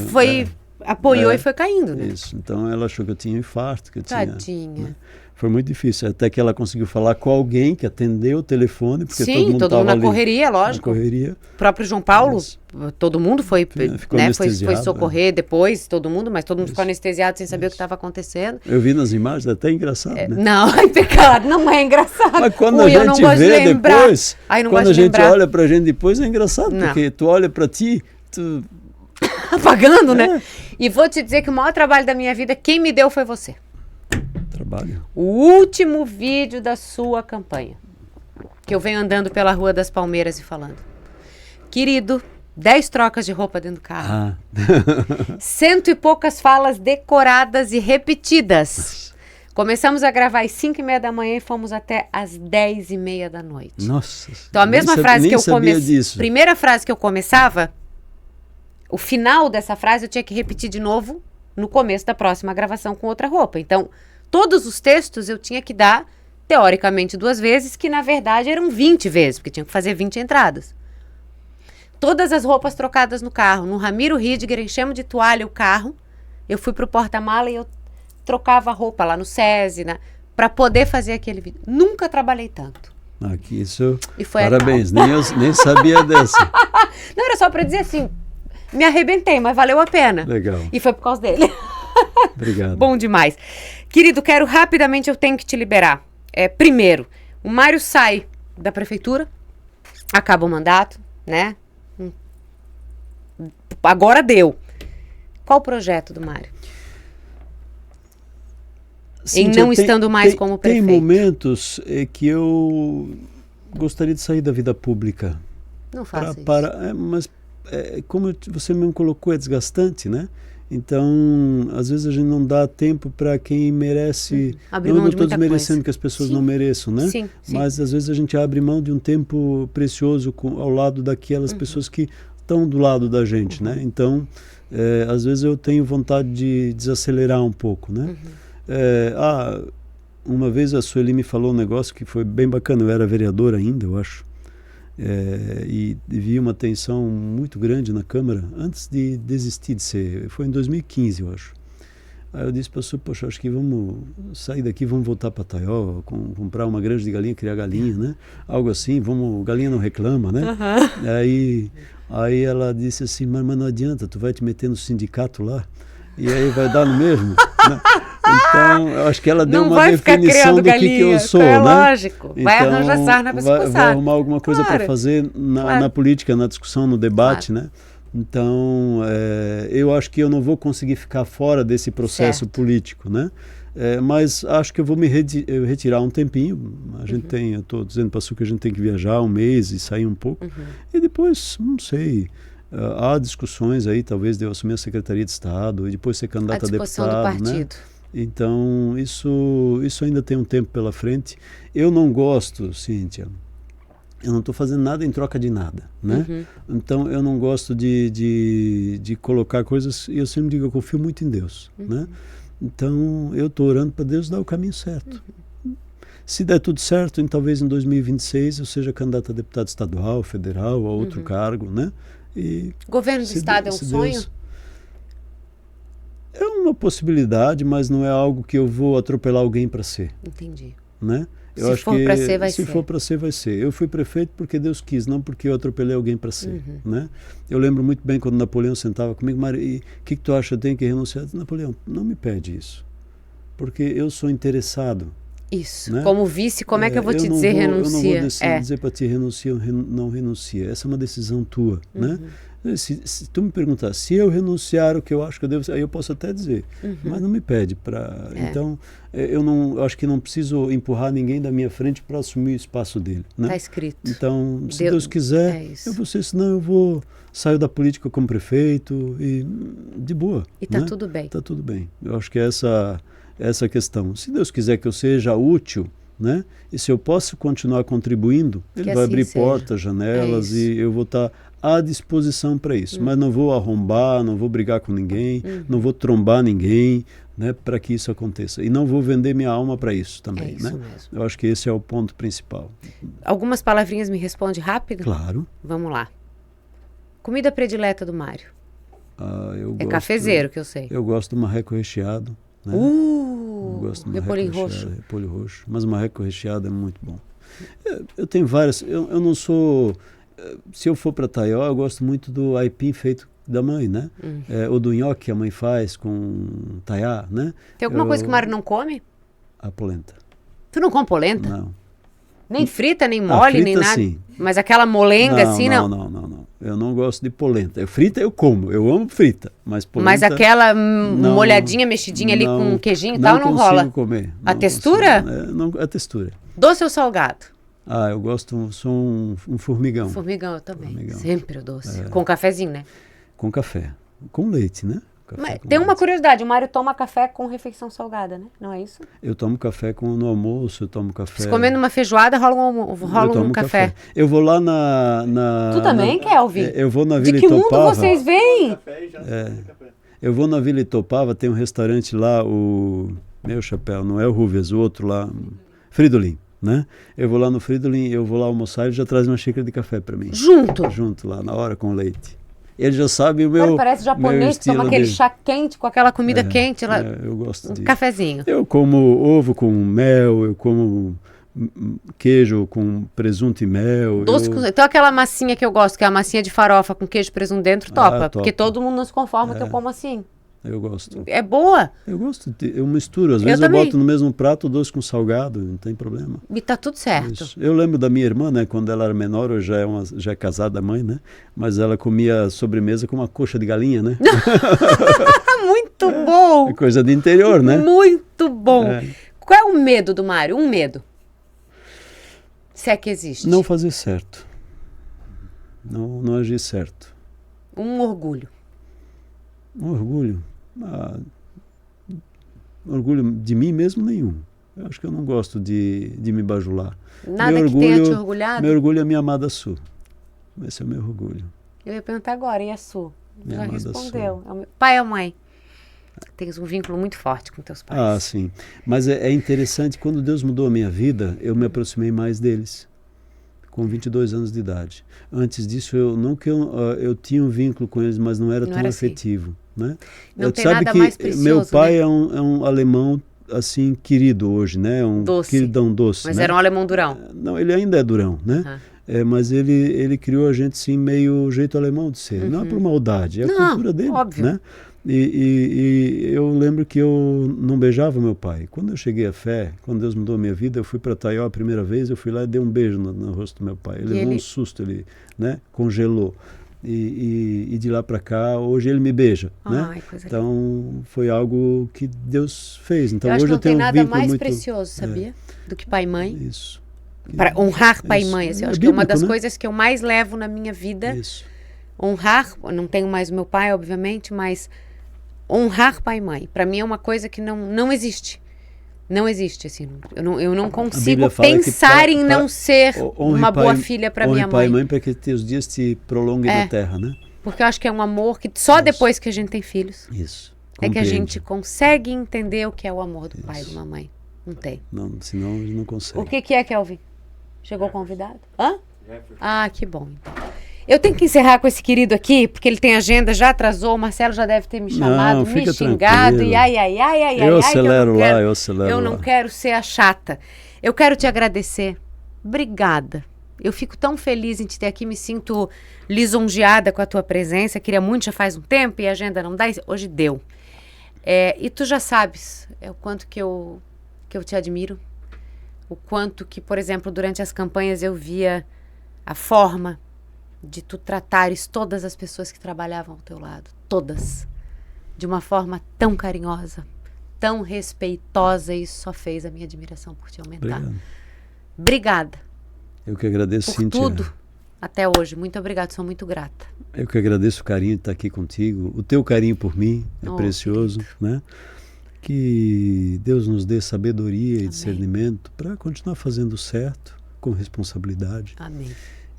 [SPEAKER 1] foi apoiou e foi caindo, né?
[SPEAKER 3] Isso, então ela achou que eu tinha infarto, que eu
[SPEAKER 1] Tadinha.
[SPEAKER 3] tinha... Né? Foi muito difícil, até que ela conseguiu falar com alguém que atendeu o telefone, porque todo mundo estava
[SPEAKER 1] na correria, lógico.
[SPEAKER 3] Na correria.
[SPEAKER 1] O próprio João Paulo, todo mundo foi, né, foi socorrer depois, todo mundo, mas todo mundo ficou anestesiado sem saber o que estava acontecendo.
[SPEAKER 3] Eu vi nas imagens, até engraçado, né?
[SPEAKER 1] Não, é pecado, não é engraçado.
[SPEAKER 3] Mas quando a gente vê depois, quando a gente olha pra gente depois, é engraçado, porque tu olha pra ti, tu...
[SPEAKER 1] apagando, né? E vou te dizer que o maior trabalho da minha vida, quem me deu foi você.
[SPEAKER 3] Trabalho.
[SPEAKER 1] O último vídeo da sua campanha, que eu venho andando pela Rua das Palmeiras e falando: querido, 10 trocas de roupa dentro do carro. 100 e poucas falas decoradas e repetidas. Começamos a gravar às 5h30 da manhã e fomos até às 10h30 da noite.
[SPEAKER 3] Nossa.
[SPEAKER 1] Então a mesma frase que eu comecei, primeira frase que eu começava, o final dessa frase eu tinha que repetir de novo no começo da próxima gravação com outra roupa. Então, todos os textos eu tinha que dar, teoricamente, 2 vezes, que na verdade eram 20 vezes, porque tinha que fazer 20 entradas. Todas as roupas trocadas no carro. No Ramiro Ridger, enchemos de toalha o carro. Eu fui pro porta-mala e eu trocava a roupa lá no SESI, né, para poder fazer aquele vídeo. Nunca trabalhei tanto.
[SPEAKER 3] Aqui, isso...
[SPEAKER 1] E foi
[SPEAKER 3] parabéns, nem sabia dessa.
[SPEAKER 1] Não, era só para dizer assim, me arrebentei, mas valeu a pena.
[SPEAKER 3] Legal.
[SPEAKER 1] E foi por causa dele.
[SPEAKER 3] Obrigado.
[SPEAKER 1] Bom demais. Querido, quero rapidamente, eu tenho que te liberar. Primeiro, o Mário sai da prefeitura, acaba o mandato, né? Agora deu. Qual o projeto do Mário? Cíntia, em não estando mais como prefeito.
[SPEAKER 3] Tem momentos que eu gostaria de sair da vida pública.
[SPEAKER 1] Não faça isso.
[SPEAKER 3] Mas como você mesmo colocou, é desgastante, né? Então, às vezes a gente não dá tempo para quem merece. Não estou desmerecendo que as pessoas não mereçam, né?
[SPEAKER 1] Sim.
[SPEAKER 3] Mas às vezes a gente abre mão de um tempo precioso ao lado daquelas pessoas que estão do lado da gente, né? Então, às vezes eu tenho vontade de desacelerar um pouco, né? Uma vez a Sueli me falou um negócio que foi bem bacana. Eu era vereador ainda, eu acho. E vi uma tensão muito grande na Câmara antes de desistir de ser. Foi em 2015, eu acho. Aí eu disse para a Su, poxa, acho que vamos sair daqui, vamos voltar para Taió, comprar uma granja de galinha, criar galinha, né? Algo assim, galinha não reclama, né? Aí ela disse assim, mas não adianta, tu vai te meter no sindicato lá e aí vai dar no mesmo, né? Então, eu acho que ela deu uma definição do que eu sou, né?
[SPEAKER 1] Lógico. Vai
[SPEAKER 3] então,
[SPEAKER 1] arranjar sarna para se coçar.
[SPEAKER 3] Vai arrumar alguma coisa para fazer na política, na discussão, no debate, né? Então, eu acho que eu não vou conseguir ficar fora desse processo político, né? Mas acho que eu vou me retirar um tempinho. Eu estou dizendo para a Su que a gente tem que viajar um mês e sair um pouco. E depois, não sei... há discussões aí, talvez de eu assumir a Secretaria de Estado e depois ser candidato a deputado,
[SPEAKER 1] do partido.
[SPEAKER 3] Né? Então, isso ainda tem um tempo pela frente. Eu não gosto, Cíntia, eu não estou fazendo nada em troca de nada, né? Então, eu não gosto de colocar coisas, e eu sempre digo, eu confio muito em Deus, né? Então, eu estou orando para Deus dar o caminho certo. Se der tudo certo, talvez em 2026 eu seja candidato a deputado estadual, federal, a outro cargo, né?
[SPEAKER 1] Governo do Estado é um sonho?
[SPEAKER 3] É uma possibilidade, mas não é algo que eu vou atropelar alguém para ser.
[SPEAKER 1] Entendi.
[SPEAKER 3] Né?
[SPEAKER 1] Se for para ser, vai ser.
[SPEAKER 3] Se for para ser, vai ser. Eu fui prefeito porque Deus quis, não porque eu atropelei alguém para ser. Né? Eu lembro muito bem quando Napoleão sentava comigo, Mário, e o que tu acha, eu tenho que renunciar? Eu disse, Napoleão, não me pede isso, porque eu sou interessado.
[SPEAKER 1] Isso. Né? Como vice, como é que eu vou te dizer renuncia?
[SPEAKER 3] Eu não vou dizer para ti renuncia ou não renuncia. Essa é uma decisão tua, né? Se tu me perguntar, se eu renunciar o que eu acho que eu devo, aí eu posso até dizer, mas não me pede para. Então, eu acho que não preciso empurrar ninguém da minha frente para assumir o espaço dele. Né?
[SPEAKER 1] Tá escrito.
[SPEAKER 3] Então, se Deus quiser, eu vou ser, senão eu saio da política como prefeito e de boa.
[SPEAKER 1] E tá tudo bem.
[SPEAKER 3] Tá tudo bem. Eu acho que essa questão. Se Deus quiser que eu seja útil, né? E se eu posso continuar contribuindo, Ele vai abrir portas, janelas e eu vou estar à disposição para isso. Mas não vou arrombar, não vou brigar com ninguém, não vou trombar ninguém, né? Para que isso aconteça. E não vou vender minha alma para isso também.
[SPEAKER 1] Isso
[SPEAKER 3] né?
[SPEAKER 1] mesmo.
[SPEAKER 3] Eu acho que esse é o ponto principal.
[SPEAKER 1] Algumas palavrinhas me responde rápido?
[SPEAKER 3] Claro.
[SPEAKER 1] Vamos lá. Comida predileta do Mário? É cafezeiro, que eu sei.
[SPEAKER 3] Eu gosto do marreco recheado. Né?
[SPEAKER 1] Eu
[SPEAKER 3] gosto do
[SPEAKER 1] repolho roxo.
[SPEAKER 3] Repolho roxo. Mas o marreco recheado é muito bom. Eu tenho várias. Eu não sou... Se eu for para Taió, eu gosto muito do aipim feito da mãe, né? Ou do nhoque que a mãe faz com taiá, né?
[SPEAKER 1] Tem alguma coisa que o Mário não come?
[SPEAKER 3] A polenta.
[SPEAKER 1] Tu não come polenta?
[SPEAKER 3] Não.
[SPEAKER 1] Nem frita, nem mole,
[SPEAKER 3] frita,
[SPEAKER 1] nem nada?
[SPEAKER 3] Sim.
[SPEAKER 1] Mas aquela molenga assim, não?
[SPEAKER 3] Não. Eu não gosto de polenta. Frita eu como. Eu amo frita. Mas polenta...
[SPEAKER 1] Mas aquela molhadinha, mexidinha ali com queijinho e tal, não rola?
[SPEAKER 3] Não consigo comer.
[SPEAKER 1] A textura?
[SPEAKER 3] A textura.
[SPEAKER 1] Doce ou salgado?
[SPEAKER 3] Eu gosto, sou um formigão.
[SPEAKER 1] Formigão, eu também. Sempre o doce. Com cafezinho, né?
[SPEAKER 3] Com café. Com leite, né?
[SPEAKER 1] Mas tem uma curiosidade, o Mário toma café com refeição salgada, né? Não é isso?
[SPEAKER 3] Eu tomo café no almoço, eu tomo café...
[SPEAKER 1] Se comendo uma feijoada, rola um café.
[SPEAKER 3] Eu vou lá na
[SPEAKER 1] Tu também, Kelvin?
[SPEAKER 3] Eu vou na Vila
[SPEAKER 1] De que
[SPEAKER 3] Itopava.
[SPEAKER 1] mundo vocês vêm?
[SPEAKER 3] Eu vou na Vila Itopava, tem um restaurante lá, meu chapéu, não é o Rúvias, o outro lá, Fridolin, né? Eu vou lá no Fridolin, eu vou lá almoçar e ele já traz uma xícara de café para mim. Junto lá, na hora, com leite. Ele já sabe o meu...
[SPEAKER 1] Parece japonês que toma aquele chá quente com aquela comida quente. Lá,
[SPEAKER 3] eu gosto disso.
[SPEAKER 1] Cafezinho.
[SPEAKER 3] Eu como ovo com mel, eu como queijo com presunto e mel.
[SPEAKER 1] Doce Então aquela massinha que eu gosto, que é a massinha de farofa com queijo e presunto dentro, topa. Porque todo mundo não se conforma que eu como assim.
[SPEAKER 3] Eu gosto.
[SPEAKER 1] É boa?
[SPEAKER 3] Eu gosto. Eu misturo. Às vezes eu boto no mesmo prato doce com salgado, não tem problema.
[SPEAKER 1] E tá tudo certo.
[SPEAKER 3] Isso. Eu lembro da minha irmã, né? Quando ela era menor, hoje já é casada, mãe, né? Mas ela comia sobremesa com uma coxa de galinha, né?
[SPEAKER 1] Muito bom!
[SPEAKER 3] É coisa de interior, né?
[SPEAKER 1] Muito bom! Qual é o medo do Mário? Um medo. Se é que existe.
[SPEAKER 3] Não fazer certo. Não agir certo.
[SPEAKER 1] Um orgulho.
[SPEAKER 3] Um orgulho? Orgulho de mim mesmo nenhum. Eu acho que eu não gosto de me bajular.
[SPEAKER 1] Nada que tenha te orgulhado?
[SPEAKER 3] Meu orgulho é a minha amada Su. Esse é o meu orgulho.
[SPEAKER 1] Eu ia perguntar agora, e a Su?
[SPEAKER 3] Minha
[SPEAKER 1] Já
[SPEAKER 3] amada
[SPEAKER 1] respondeu.
[SPEAKER 3] Su.
[SPEAKER 1] Pai ou mãe? Tens um vínculo muito forte com teus pais.
[SPEAKER 3] Sim. Mas é interessante, quando Deus mudou a minha vida, eu me aproximei mais deles. Com 22 anos de idade. Antes disso, eu tinha um vínculo com eles, mas não era tão afetivo. Né?
[SPEAKER 1] Não tem nada mais precioso,
[SPEAKER 3] meu pai,
[SPEAKER 1] né?
[SPEAKER 3] é um alemão assim querido hoje, né? Um
[SPEAKER 1] doce.
[SPEAKER 3] Queridão doce.
[SPEAKER 1] Mas
[SPEAKER 3] né?
[SPEAKER 1] era um alemão durão.
[SPEAKER 3] Não, ele ainda é durão, né? Mas ele criou a gente assim, meio jeito alemão de ser. Não é por maldade, é a cultura dele.
[SPEAKER 1] Óbvio.
[SPEAKER 3] Né? E eu lembro que eu não beijava meu pai. Quando eu cheguei à fé, quando Deus mudou a minha vida, eu fui para Taió a primeira vez, eu fui lá e dei um beijo no rosto do meu pai. Ele levou um susto, ele, né, congelou. E de lá para cá, hoje ele me beija. Né? Então, foi algo que Deus fez. Então,
[SPEAKER 1] eu acho
[SPEAKER 3] hoje
[SPEAKER 1] que não tem nada mais
[SPEAKER 3] muito
[SPEAKER 1] precioso, sabia? Do que pai e mãe.
[SPEAKER 3] Isso.
[SPEAKER 1] Para honrar pai e mãe. Assim, eu acho que é uma das coisas que eu mais levo na minha vida.
[SPEAKER 3] Isso.
[SPEAKER 1] Honrar, não tenho mais o meu pai, obviamente, mas honrar pai e mãe. Para mim é uma coisa que não existe. Não existe, assim. Eu não consigo pensar em não ser uma boa filha para minha mãe.
[SPEAKER 3] Pai e mãe para que teus dias te prolonguem na terra, né?
[SPEAKER 1] Porque eu acho que é um amor que só depois que a gente tem filhos é que a gente consegue entender o que é o amor do pai e de uma mãe. Não tem.
[SPEAKER 3] Não, senão a gente não consegue.
[SPEAKER 1] O que é, Kelvin? Chegou convidado? Hã? Que bom, então. Eu tenho que encerrar com esse querido aqui, porque ele tem agenda, já atrasou, o Marcelo já deve ter me chamado, me xingado,
[SPEAKER 3] tranquilo.
[SPEAKER 1] e
[SPEAKER 3] eu acelero lá, eu acelero
[SPEAKER 1] Eu não quero ser a chata. Eu quero te agradecer. Obrigada. Eu fico tão feliz em te ter aqui, me sinto lisonjeada com a tua presença, queria muito já faz um tempo e a agenda não dá, hoje deu. E tu já sabes o quanto que eu te admiro, o quanto que, por exemplo, durante as campanhas eu via a forma de tu tratares todas as pessoas que trabalhavam ao teu lado, todas, de uma forma tão carinhosa, tão respeitosa, e isso só fez a minha admiração por te aumentar. Obrigada.
[SPEAKER 3] Eu que agradeço,
[SPEAKER 1] por
[SPEAKER 3] Cíntia.
[SPEAKER 1] Tudo até hoje. Muito obrigada, sou muito grata.
[SPEAKER 3] Eu que agradeço o carinho de estar aqui contigo, o teu carinho por mim é precioso, né? Que Deus nos dê sabedoria e discernimento para continuar fazendo certo, com responsabilidade.
[SPEAKER 1] Amém.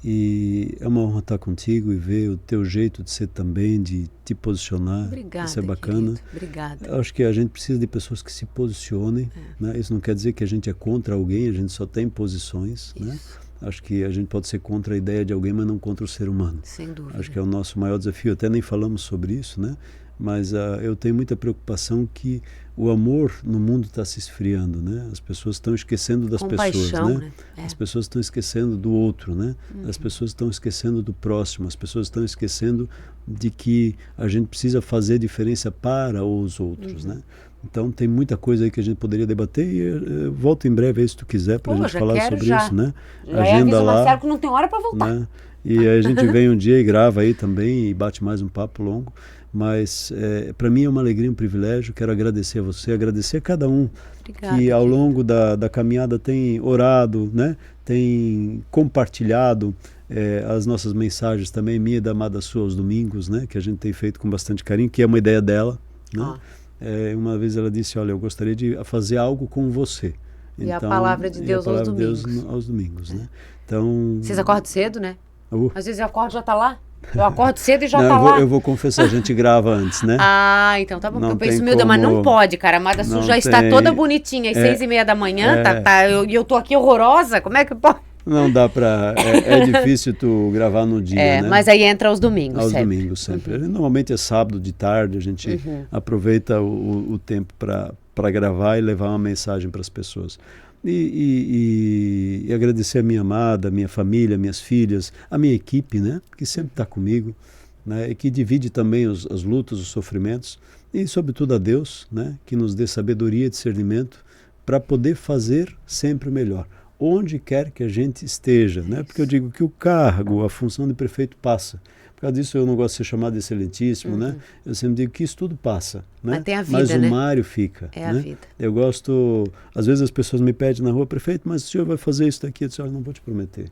[SPEAKER 3] E é uma honra estar contigo e ver o teu jeito de ser também, de te posicionar.
[SPEAKER 1] Obrigada,
[SPEAKER 3] isso é bacana.
[SPEAKER 1] Querido. Obrigada.
[SPEAKER 3] Eu acho que a gente precisa de pessoas que se posicionem. Né? Isso não quer dizer que a gente é contra alguém, a gente só tem posições. Né? Acho que a gente pode ser contra a ideia de alguém, mas não contra o ser humano.
[SPEAKER 1] Sem dúvida.
[SPEAKER 3] Acho que é o nosso maior desafio. Até nem falamos sobre isso, né? Mas eu tenho muita preocupação que o amor no mundo está se esfriando, né? As pessoas estão esquecendo das pessoas, né? As pessoas estão esquecendo do outro, né? As pessoas estão esquecendo do próximo, as pessoas estão esquecendo de que a gente precisa fazer diferença para os outros, né? Então tem muita coisa aí que a gente poderia debater e eu volto em breve aí se tu quiser para a gente falar sobre isso, né?
[SPEAKER 1] Agenda lá. Marcelo que não tem hora para voltar.
[SPEAKER 3] Né? E a gente vem um dia e grava aí também e bate mais um papo longo. Mas para mim é uma alegria, um privilégio. Quero agradecer a você, agradecer a cada um. Obrigada, que ao longo da caminhada tem orado, né? Tem compartilhado as nossas mensagens também, minha e da amada sua aos domingos, né? Que a gente tem feito com bastante carinho, que é uma ideia dela, né? Uma vez ela disse, olha, eu gostaria de fazer algo com você.
[SPEAKER 1] E então, a palavra de Deus aos domingos.
[SPEAKER 3] Deus aos domingos, né? Então,
[SPEAKER 1] vocês acordam cedo, né? Às vezes eu acordo e já tá lá. Eu acordo cedo e já
[SPEAKER 3] não,
[SPEAKER 1] tá lá.
[SPEAKER 3] Eu vou confessar, a gente grava antes, né?
[SPEAKER 1] Então tá bom. Não, eu penso, meu Deus, mas não pode, cara. A Amada Su já está toda bonitinha às 6:30 da manhã, eu tô aqui horrorosa. Como é que pode?
[SPEAKER 3] Não dá pra... É difícil tu gravar no dia, né?
[SPEAKER 1] Mas aí entra aos domingos
[SPEAKER 3] aos
[SPEAKER 1] sempre.
[SPEAKER 3] Domingos sempre. Normalmente é sábado de tarde, a gente aproveita o tempo para gravar e levar uma mensagem para as pessoas. E agradecer a minha amada, a minha família, minhas filhas, a minha equipe, né? Que sempre está comigo, né? E que divide também as lutas, os sofrimentos. E sobretudo a Deus, né? Que nos dê sabedoria e discernimento para poder fazer sempre o melhor. Onde quer que a gente esteja, né? Porque eu digo que o cargo, a função de prefeito passa. Por causa disso eu não gosto de ser chamado de excelentíssimo, né? Eu sempre digo que isso tudo passa, né?
[SPEAKER 1] Mas tem a vida,
[SPEAKER 3] mas o
[SPEAKER 1] né?
[SPEAKER 3] Mário fica.
[SPEAKER 1] É, né? A vida.
[SPEAKER 3] Eu gosto, às vezes as pessoas me pedem na rua, prefeito, mas o senhor vai fazer isso daqui? Eu disse, olha, não vou te prometer.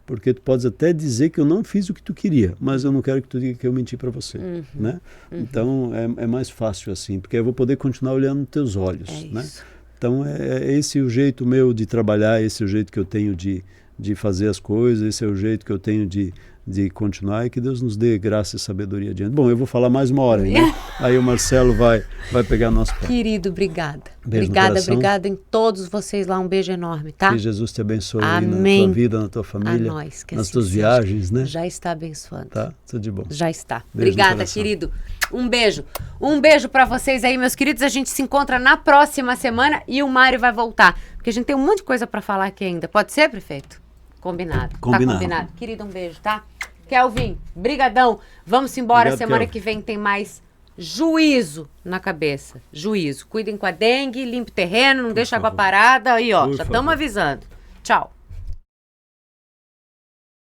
[SPEAKER 3] Porque tu podes até dizer que eu não fiz o que tu queria, mas eu não quero que tu diga que eu menti para você, né? Então é mais fácil assim, porque eu vou poder continuar olhando nos teus olhos, né?
[SPEAKER 1] Isso.
[SPEAKER 3] Então é esse o jeito meu de trabalhar, esse é o jeito que eu tenho de fazer as coisas, esse é o jeito que eu tenho de continuar e que Deus nos dê graça e sabedoria adiante. Bom, eu vou falar mais uma hora, né? Aí o Marcelo vai pegar nosso pé.
[SPEAKER 1] Querido, obrigada.
[SPEAKER 3] Beijo
[SPEAKER 1] obrigada em todos vocês lá. Um beijo enorme, tá?
[SPEAKER 3] Que Jesus te abençoe aí
[SPEAKER 1] Amém.
[SPEAKER 3] na tua vida, na tua família,
[SPEAKER 1] nós,
[SPEAKER 3] nas tuas viagens, né?
[SPEAKER 1] Já está abençoando.
[SPEAKER 3] Tá? Tudo de bom.
[SPEAKER 1] Já está.
[SPEAKER 3] Beijo
[SPEAKER 1] Obrigada, querido. Um beijo. Um beijo para vocês aí, meus queridos. A gente se encontra na próxima semana e o Mário vai voltar. Porque a gente tem um monte de coisa para falar aqui ainda. Pode ser, prefeito? Combinado. Tá combinado. Querido, um beijo, tá? Kelvin, brigadão. Vamos embora.
[SPEAKER 3] Obrigado,
[SPEAKER 1] semana
[SPEAKER 3] Kelvin.
[SPEAKER 1] que vem tem mais juízo na cabeça. Juízo. Cuidem com a dengue, limpe o terreno, não deixa água parada. Aí, ó, já estamos avisando. Tchau.